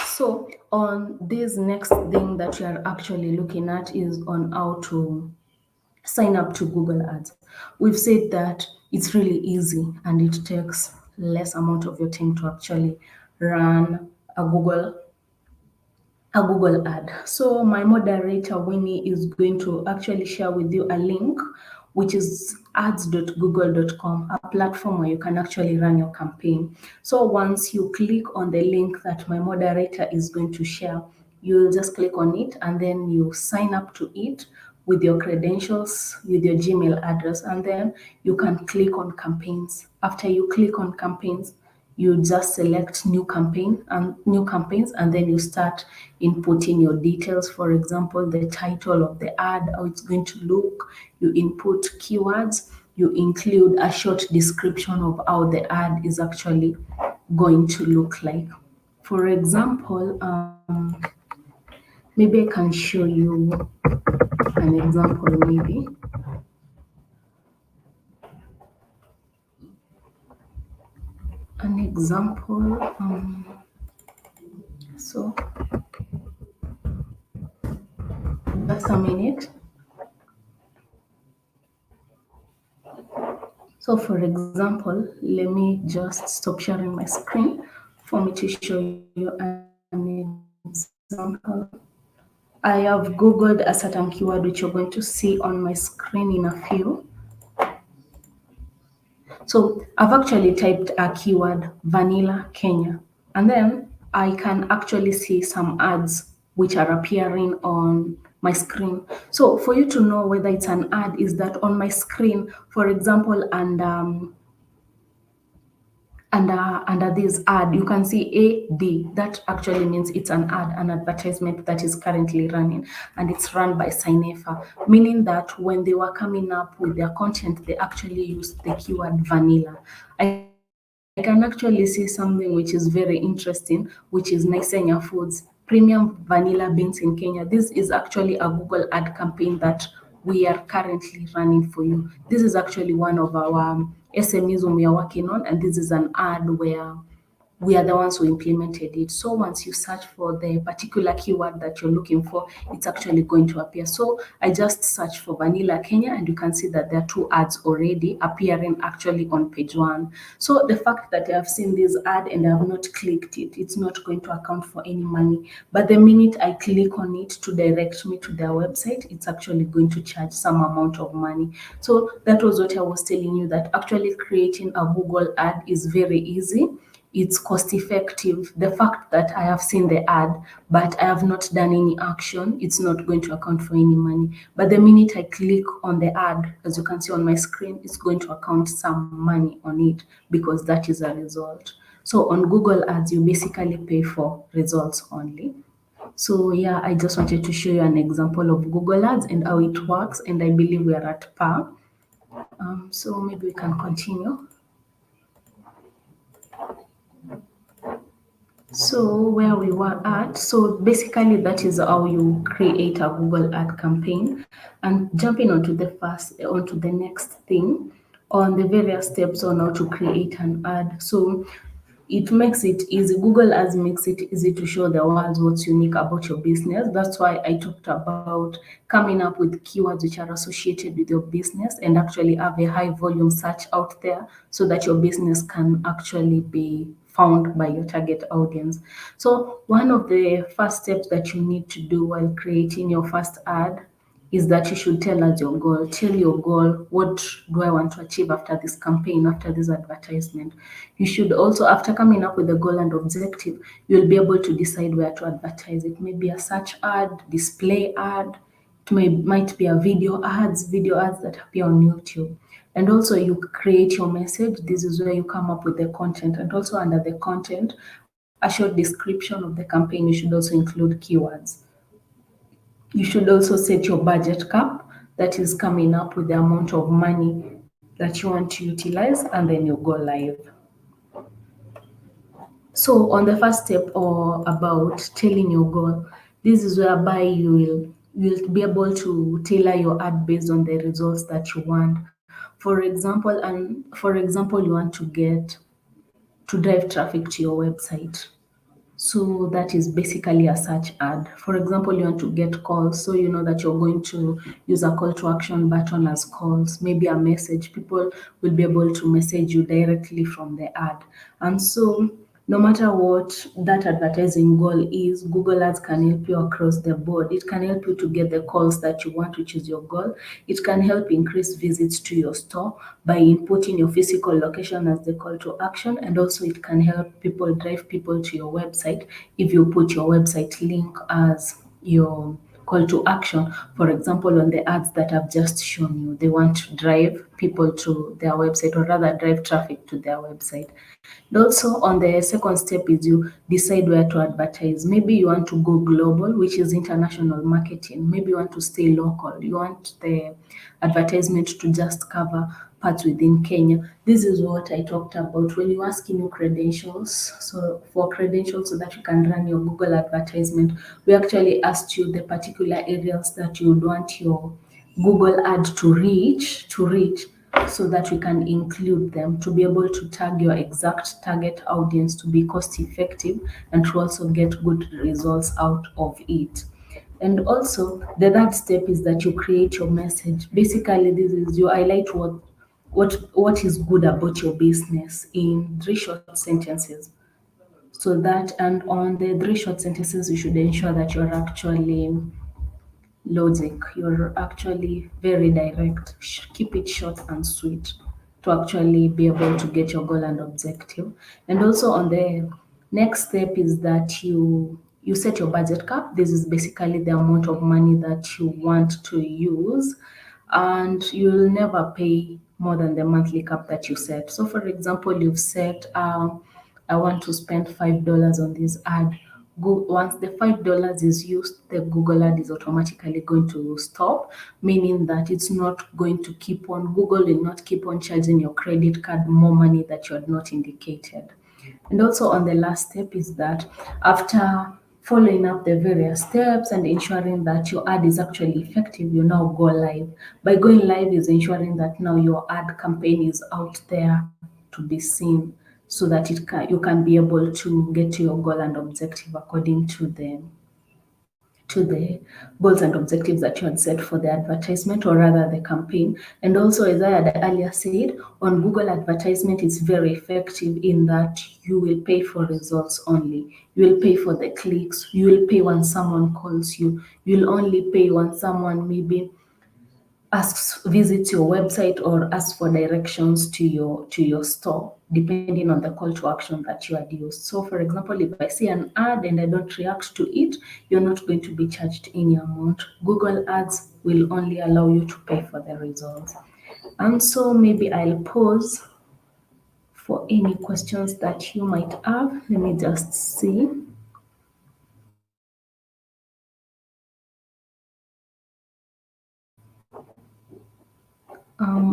So on this next thing that we are actually looking at is on how to sign up to Google Ads. We've said that it's really easy and it takes less amount of your time to actually run a Google ad. So my moderator Winnie is going to actually share with you a link, which is ads.google.com, a platform where you can actually run your campaign. So once you click on the link that my moderator is going to share, you'll just click on it and then you sign up to it with your credentials, with your Gmail address, and then you can click on campaigns. After you click on campaigns, you just select new campaigns, and then you start inputting your details. For example, the title of the ad, how it's going to look. You input keywords, you include a short description of how the ad is actually going to look like. For example, maybe I can show you an example, maybe. An example, so just a minute. So for example, let me just stop sharing my screen for me to show you an example. I have Googled a certain keyword which you're going to see on my screen in a few. So I've actually typed a keyword, vanilla Kenya, and then I can actually see some ads which are appearing on my screen. So for you to know whether it's an ad, is that on my screen, for example, and under this ad, you can see AD. That actually means it's an ad, an advertisement that is currently running, and it's run by Synefa, meaning that when they were coming up with their content, they actually used the keyword vanilla. I can actually see something which is very interesting, which is Naisenya Foods, premium vanilla beans in Kenya. This is actually a Google ad campaign that we are currently running for you. This is actually one of our SMEs whom we are working on, and this is an ad where we are the ones who implemented it. So once you search for the particular keyword that you're looking for, it's actually going to appear. So I just search for Vanilla Kenya, and you can see that there are two ads already appearing actually on page one. So the fact that I have seen this ad and I have not clicked it, it's not going to account for any money. But the minute I click on it to direct me to their website, it's actually going to charge some amount of money. So that was what I was telling you, that actually creating a Google ad is very easy. It's cost effective. The fact that I have seen the ad, but I have not done any action, it's not going to account for any money. But the minute I click on the ad, as you can see on my screen, it's going to account some money on it because that is a result. So on Google Ads, you basically pay for results only. So yeah, I just wanted to show you an example of Google Ads and how it works, and I believe we are at par. So maybe we can continue. So where we were at, so basically that is how you create a Google ad campaign. And jumping onto the next thing, on the various steps on how to create an ad. So it makes it easy. Google Ads makes it easy to show the world what's unique about your business. That's why I talked about coming up with keywords which are associated with your business and actually have a high volume search out there so that your business can actually be found by your target audience. So one of the first steps that you need to do while creating your first ad is that you should tell us your goal. Tell your goal. What do I want to achieve after this campaign, after this advertisement? You should also, after coming up with a goal and objective, you'll be able to decide where to advertise. It may be a search ad, display ad, might be a video ads that appear on YouTube. And also you create your message. This is where you come up with the content. And also under the content, a short description of the campaign, you should also include keywords. You should also set your budget cap, that is coming up with the amount of money that you want to utilize, and then you go live. So on the first step or about telling your goal, this is whereby you will be able to tailor your ad based on the results that you want. For example, you want to drive traffic to your website. So that is basically a search ad. For example, you want to get calls, so you know that you're going to use a call to action button as calls, maybe a message. People will be able to message you directly from the ad. And so no matter what that advertising goal is, Google Ads can help you across the board. It can help you to get the calls that you want, which is your goal. It can help increase visits to your store by inputting your physical location as the call to action, and also it can help people drive people to your website if you put your website link as your call to action. For example, on the ads that I've just shown you, they want to drive people to their website, or rather drive traffic to their website. And also on the second step is you decide where to advertise. Maybe you want to go global, which is international marketing. Maybe you want to stay local. You want the advertisement to just cover parts within Kenya. This is what I talked about when you ask new credentials. So for credentials so that you can run your Google advertisement, we actually asked you the particular areas that you would want your Google ad to reach so that we can include them to be able to tag your exact target audience, to be cost effective and to also get good results out of it. And also the third step is that you create your message. Basically, this is you highlight what is good about your business in three short sentences. So that, and on the three short sentences, you should ensure that you're actually logic. You're actually very direct. Keep it short and sweet to actually be able to get your goal and objective. And also on the next step is that you set your budget cap. This is basically the amount of money that you want to use, and you'll never pay more than the monthly cap that you set. So for example, you've set I want to spend $5 on this ad. Once the $5 is used, the Google ad is automatically going to stop, meaning that it's not going to keep on, Google will not keep on charging your credit card more money that you had not indicated. And also on the last step is that after following up the various steps and ensuring that your ad is actually effective, you now go live. By going live is ensuring that now your ad campaign is out there to be seen, so that you can be able to get to your goal and objective according to the goals and objectives that you had set for the advertisement, or rather the campaign. And also, as I had earlier said, on Google advertisement, it's very effective in that you will pay for results only. You will pay for the clicks. You will pay when someone calls you. You'll only pay when someone maybe visits your website or asks for directions to your store, depending on the call to action that you had used. So for example, if I see an ad and I don't react to it, you're not going to be charged any amount. Google Ads will only allow you to pay for the results. And so maybe I'll pause for any questions that you might have. Let me just see.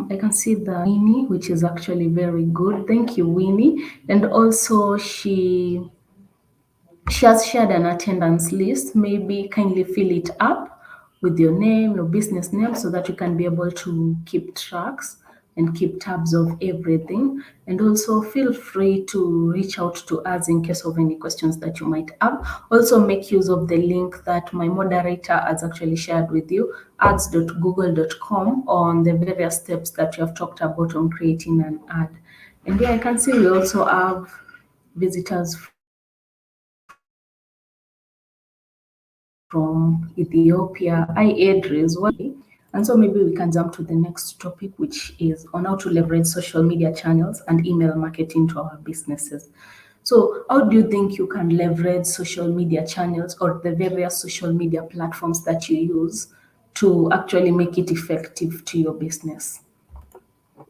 I can see the Winnie, which is actually very good. Thank you, Winnie. And also she has shared an attendance list. Maybe kindly fill it up with your name, your business name, so that you can be able to keep tracks and keep tabs of everything. And also feel free to reach out to us in case of any questions that you might have. Also make use of the link that my moderator has actually shared with you, ads.google.com, on the various steps that you have talked about on creating an ad. And yeah, I can see we also have visitors from Ethiopia. Hi, Adris, what are you doing? And so maybe we can jump to the next topic, which is on how to leverage social media channels and email marketing to our businesses. So, how do you think you can leverage social media channels or the various social media platforms that you use to actually make it effective to your business?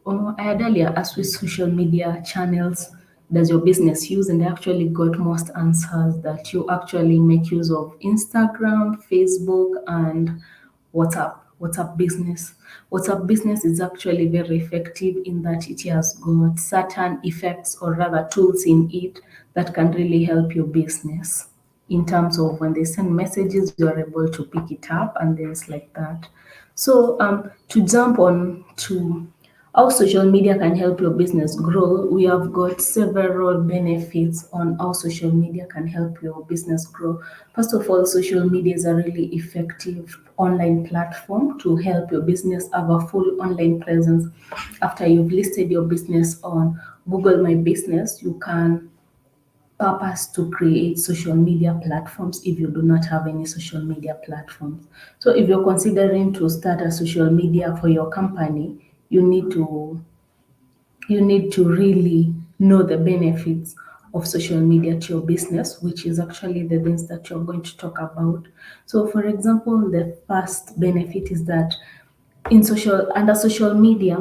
I had earlier asked which social media channels does your business use, and I actually got most answers that you actually make use of Instagram, Facebook, and WhatsApp. WhatsApp business. WhatsApp business is actually very effective in that it has got certain effects, or rather tools in it, that can really help your business in terms of when they send messages, you are able to pick it up and things like that. So, to jump on to how social media can help your business grow, we have got several benefits on how social media can help your business grow. First of all, social media is a really effective online platform to help your business have a full online presence. After you've listed your business on Google My Business, you can purpose to create social media platforms if you do not have any social media platforms. So if you're considering to start a social media for your company, you need to really know the benefits of social media to your business, which is actually the things that you're going to talk about. So for example, the first benefit is that under social media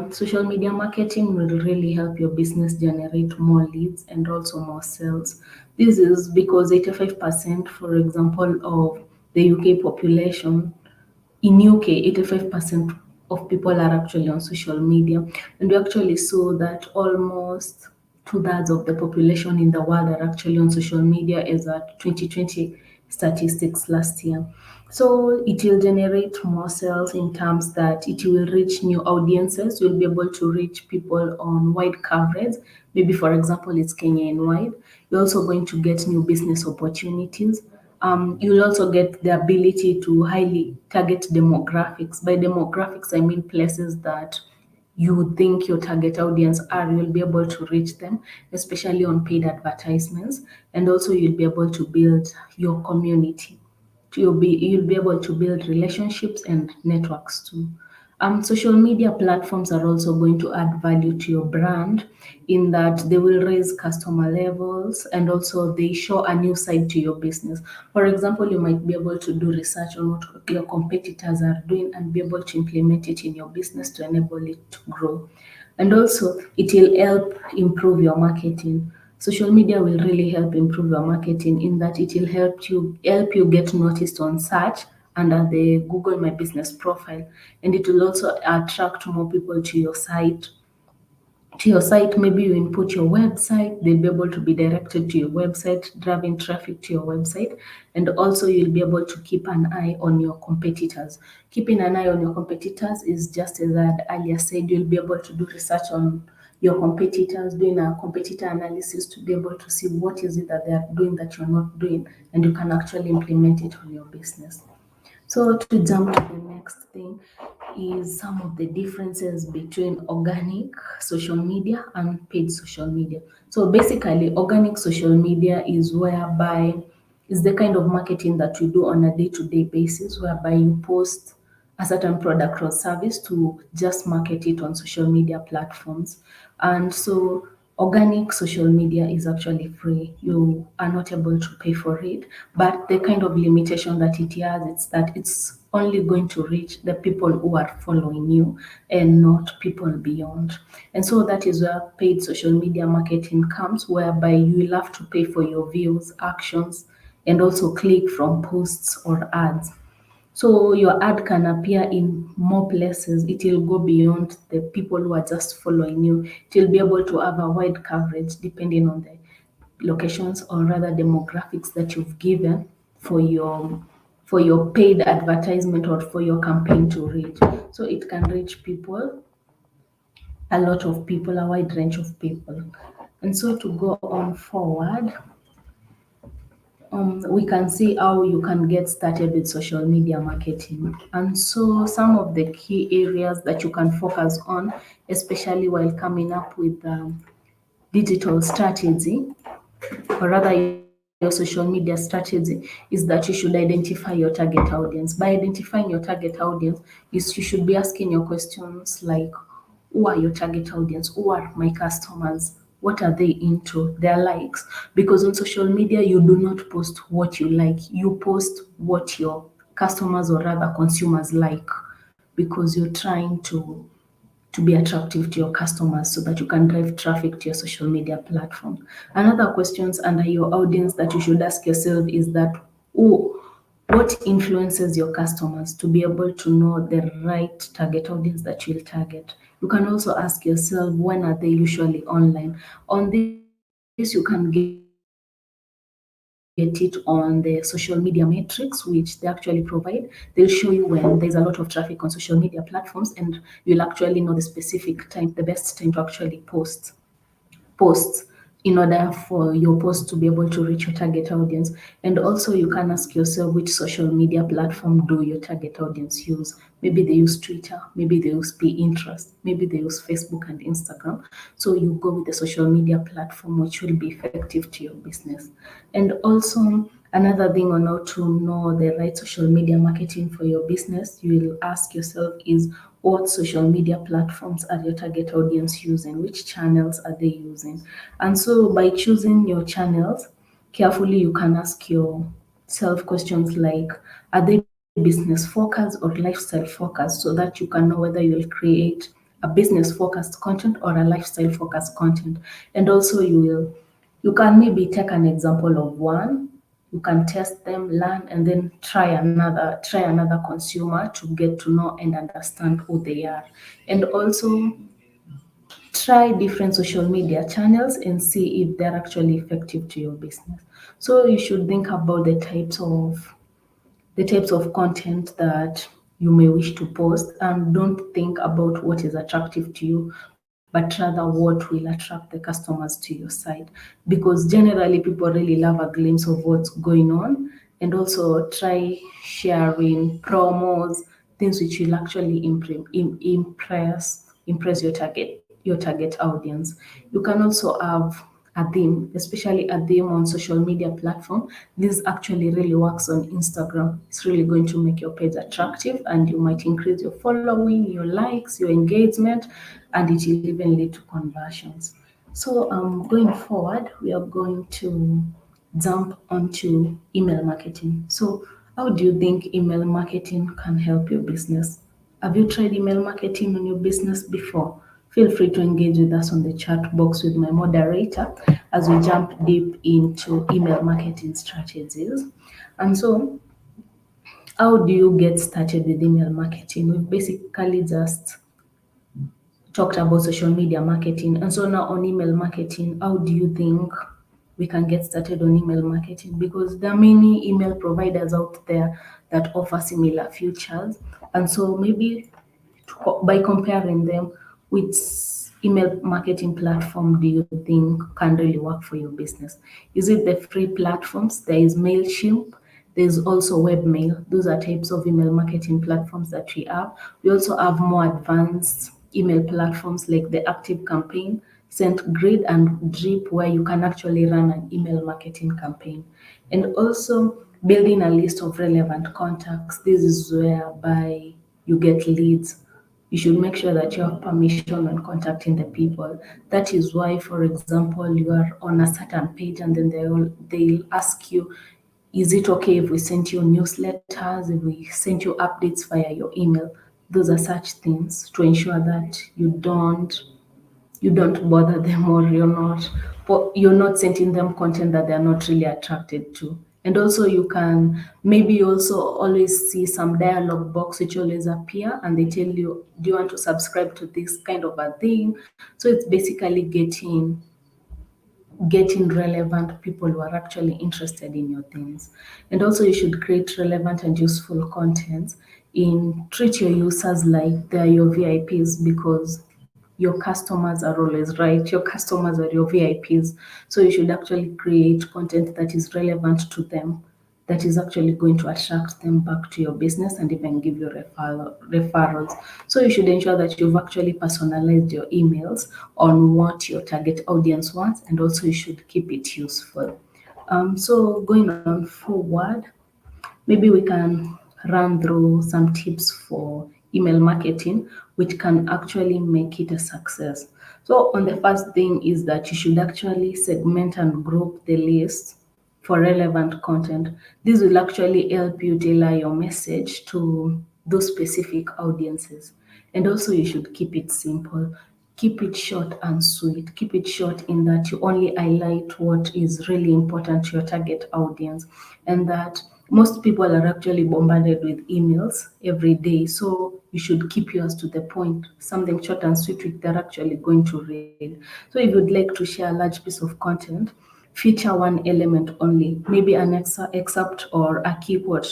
marketing will really help your business generate more leads and also more sales. This is because 85%, for example, of the UK population, in UK, 85% of people are actually on social media, and we actually saw that almost two-thirds of the population in the world are actually on social media as at 2020 statistics last year. So it will generate more sales in terms that it will reach new audiences. You'll be able to reach people on wide coverage. Maybe, for example, it's Kenyan wide. You're also going to get new business opportunities. You'll also get the ability to highly target demographics. By demographics, I mean places that you think your target audience are. You'll be able to reach them, especially on paid advertisements, and also you'll be able to build your community. You'll be able to build relationships and networks too. Social media platforms are also going to add value to your brand in that they will raise customer levels, and also they show a new side to your business. For example, you might be able to do research on what your competitors are doing and be able to implement it in your business to enable it to grow. And also, it will help improve your marketing. Social media will really help improve your marketing in that it will help you get noticed on search under the Google My Business profile, and it will also attract more people to your site. Maybe you input your website, they'll be able to be directed to your website, driving traffic to your website. And also you'll be able to keep an eye on your competitors. Keeping an eye on your competitors is just as I had earlier said, you'll be able to do research on your competitors, doing a competitor analysis to be able to see what is it that they are doing that you're not doing, and you can actually implement it on your business. So to jump to the next thing is some of the differences between organic social media and paid social media. So basically, organic social media is the kind of marketing that you do on a day-to-day basis, whereby you post a certain product or service to just market it on social media platforms. And so organic social media is actually free. You are not able to pay for it, but the kind of limitation that it has, it's that it's only going to reach the people who are following you and not people beyond. And so that is where paid social media marketing comes, whereby you will have to pay for your views, actions, and also click from posts or ads. So your ad can appear in more places. It will go beyond the people who are just following you. It will be able to have a wide coverage depending on the locations, or rather demographics that you've given for your paid advertisement or for your campaign to reach. So it can reach people a lot of people, a wide range of people. And so to go on forward, we can see how you can get started with social media marketing. And so some of the key areas that you can focus on, especially while coming up with digital strategy, or rather your social media strategy, is that you should identify your target audience. By identifying your target audience, is you should be asking your questions like, who are your target audience? Who are my customers? What are they into? Their likes. Because on social media, you do not post what you like, you post what your customers or rather consumers like, because you're trying to be attractive to your customers so that you can drive traffic to your social media platform. Another questions under your audience that you should ask yourself is that, oh, what influences your customers to be able to know the right target audience that you'll target. You can also ask yourself, when are they usually online? On this, you can get it on the social media metrics, which they actually provide. They'll show you when there's a lot of traffic on social media platforms, and you'll actually know the specific time, the best time to actually posts in order for your post to be able to reach your target audience. And also you can ask yourself, which social media platform do your target audience use? Maybe they use Twitter, maybe they use Pinterest, maybe they use Facebook and Instagram. So you go with the social media platform which will be effective to your business. And also another thing on how to know the right social media marketing for your business, you will ask yourself is, what social media platforms are your target audience using? Which channels are they using? And so by choosing your channels carefully, you can ask yourself questions like, are they business focused or lifestyle focused, so that you can know whether you'll create a business focused content or a lifestyle focused content. And also you can maybe take an example of one, you can test them, learn, and then try another consumer to get to know and understand who they are. And also try different social media channels and see if they're actually effective to your business. So you should think about the types of content that you may wish to post, and don't think about what is attractive to you, but rather what will attract the customers to your site. Because generally people really love a glimpse of what's going on. And also try sharing promos, things which will actually impress your target audience. You can also have a theme, especially a theme on social media platform. This actually really works on Instagram. It's really going to make your page attractive, and you might increase your following, your likes, your engagement, and it will even lead to conversions. So going forward, we are going to jump onto email marketing. So how do you think email marketing can help your business? Have you tried email marketing on your business before? Feel free to engage with us on the chat box with my moderator as we jump deep into email marketing strategies. And so, how do you get started with email marketing? We've basically just talked about social media marketing. And so now on email marketing, how do you think we can get started on email marketing? Because there are many email providers out there that offer similar features. And so maybe by comparing them, which email marketing platform do you think can really work for your business? Is it the free platforms? There is MailChimp. There's also webmail. Those are types of email marketing platforms that we have. We also have more advanced email platforms like the Active Campaign, SendGrid, and Drip, where you can actually run an email marketing campaign. And also building a list of relevant contacts. This is whereby you get leads. You should make sure that you have permission when contacting the people. That is why, for example, you are on a certain page and then they'll ask you, is it okay if we send you newsletters, if we send you updates via your email? Those are such things to ensure that you don't bother them, or you're not sending them content that they're not really attracted to. And also you can maybe also always see some dialog box which always appear, and they tell you, do you want to subscribe to this kind of a thing? So it's basically getting relevant people who are actually interested in your things. And also you should create relevant and useful content. In treat your users like they're your VIPs, because your customers are always right. Your customers are your VIPs. So you should actually create content that is relevant to them, that is actually going to attract them back to your business and even give you referrals. So you should ensure that you've actually personalized your emails on what your target audience wants, and also you should keep it useful. So going on forward, maybe we can run through some tips for email marketing, which can actually make it a success. So, on the first thing is that you should actually segment and group the list for relevant content. This will actually help you tailor your message to those specific audiences. And also, you should keep it simple. Keep it short and sweet. Keep it short in that you only highlight what is really important to your target audience, and that most people are actually bombarded with emails every day. So you should keep yours to the point, something short and sweet which they're actually going to read. So if you'd like to share a large piece of content, feature one element only, maybe an excerpt or a keyword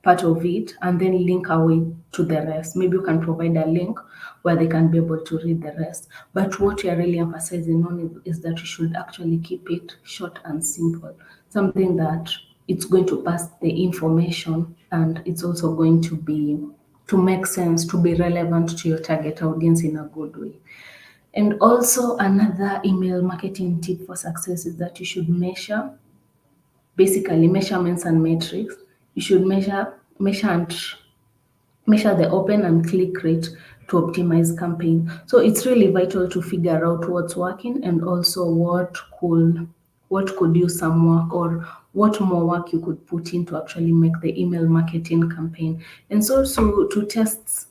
part of it, and then link away to the rest. Maybe you can provide a link where they can be able to read the rest. But what you're really emphasizing on is that you should actually keep it short and simple, something that it's going to pass the information, and it's also going to make sense, to be relevant to your target audience in a good way. And also another email marketing tip for success is that you should measure, basically measurements and metrics. You should measure the open and click rate to optimize campaign. So it's really vital to figure out what's working, and also what could use some work, or what more work you could put in to actually make the email marketing campaign. And so to test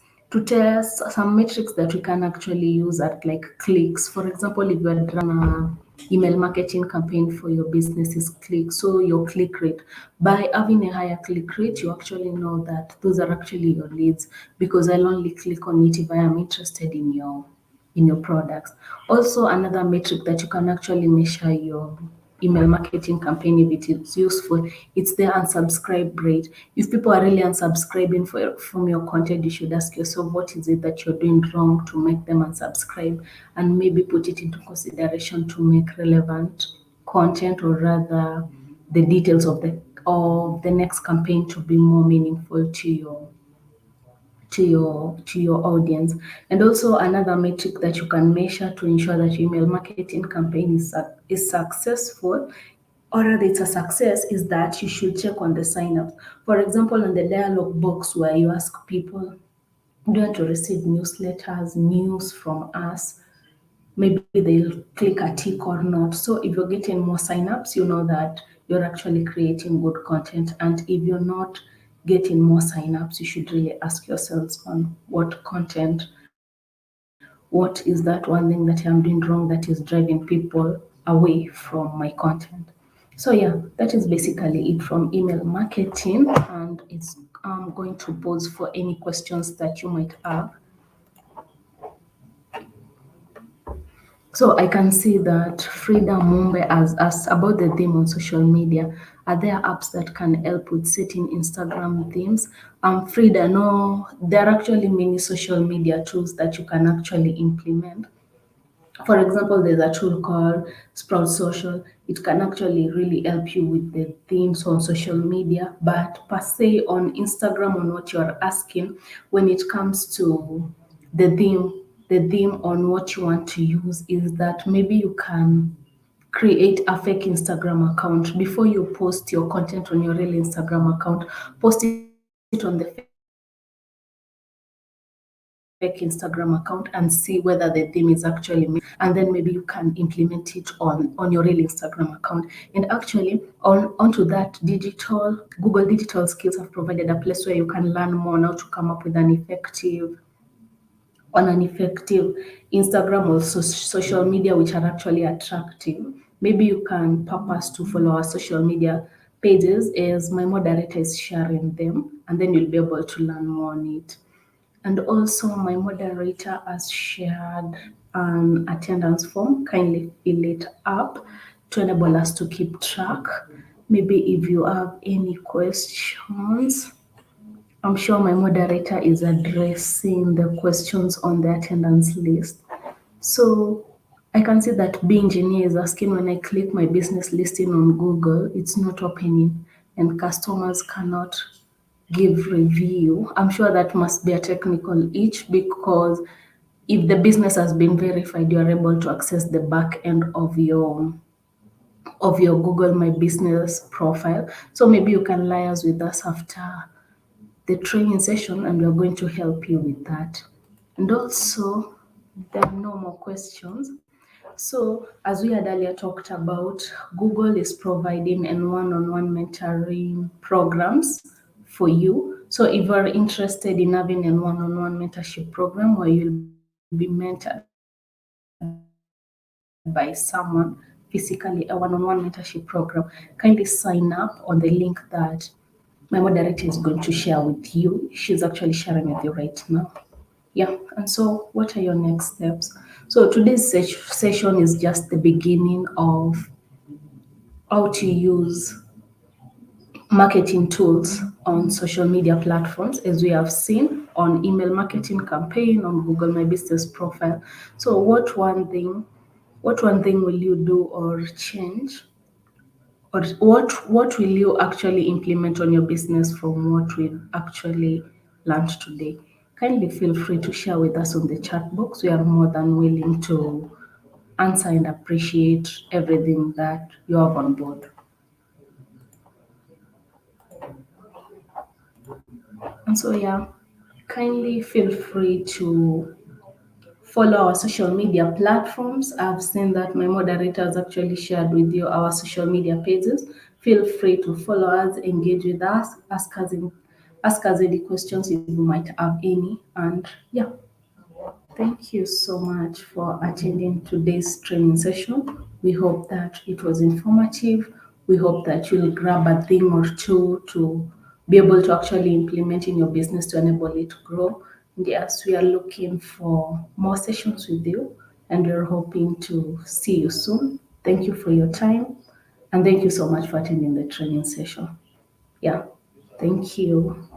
some metrics that we can actually use at like clicks. For example, if you had run a email marketing campaign for your business is click, so your click rate. By having a higher click rate, you actually know that those are actually your leads, because I'll only click on it if I am interested in your products. Also, another metric that you can actually measure your email marketing campaign, if it is useful, it's the unsubscribe rate. If people are really unsubscribing from your content, you should ask yourself what is it that you're doing wrong to make them unsubscribe, and maybe put it into consideration to make relevant content, or rather the details of the next campaign to be more meaningful to your audience. And also another metric that you can measure to ensure that your email marketing campaign is successful, or rather it's a success, is that you should check on the signups. For example, on the dialog box where you ask people, do you want to receive newsletters, news from us? Maybe they'll click a tick or not. So if you're getting more signups, you know that you're actually creating good content. And if you're not getting more signups, you should really ask yourselves on what is that one thing that I'm doing wrong that is driving people away from my content. So yeah, that is basically it from email marketing, and I'm going to pause for any questions that you might have. So I can see that Frida Mumbe has asked about the theme on social media. Are there apps that can help with setting Instagram themes? Frida, no, there are actually many social media tools that you can actually implement. For example, there's a tool called Sprout Social. It can actually really help you with the themes on social media, but per se on Instagram, on what you're asking, when it comes to the theme, the theme on what you want to use is that maybe you can create a fake Instagram account before you post your content on your real Instagram account. Post it on the fake Instagram account and see whether the theme is actually missing, and then maybe you can implement it on your real Instagram account. And actually, onto that onto that Google Digital Skills have provided a place where you can learn more on how to come up with an effective Instagram or social media which are actually attractive. Maybe you can purpose to follow our social media pages as my moderator is sharing them, and then you'll be able to learn more on it. And also, my moderator has shared an attendance form. Kindly fill it up to enable us to keep track. Maybe if you have any questions, I'm sure my moderator is addressing the questions on the attendance list. So I can see that B engineer is asking when I click my business listing on Google, it's not opening and customers cannot give review. I'm sure that must be a technical itch because if the business has been verified, you are able to access the back end of your Google My Business profile. So maybe you can liaise with us after the training session and we're going to help you with that. And also, there are no more questions. So, as we had earlier talked about, Google is providing an one-on-one mentoring programs for you. So, if you're interested in having a one-on-one mentorship program where you'll be mentored by someone physically, a one-on-one mentorship program, kindly sign up on the link that my moderator is going to share with you. She's actually sharing with you right now. Yeah, and so what are your next steps? So today's session is just the beginning of how to use marketing tools on social media platforms, as we have seen on email marketing campaign, on Google My Business profile. So what one thing will you do or change, or what will you actually implement on your business from what we've actually learned today? Kindly feel free to share with us on the chat box. We are more than willing to answer and appreciate everything that you have on board. And so, yeah, kindly feel free to follow our social media platforms. I've seen that my moderators actually shared with you our social media pages. Feel free to follow us, engage with us, ask us any questions if you might have any. And yeah, thank you so much for attending today's training session. We hope that it was informative. We hope that you'll grab a thing or two to be able to actually implement in your business to enable it to grow. And yes, we are looking for more sessions with you and we're hoping to see you soon. Thank you for your time and thank you so much for attending the training session. Yeah, thank you.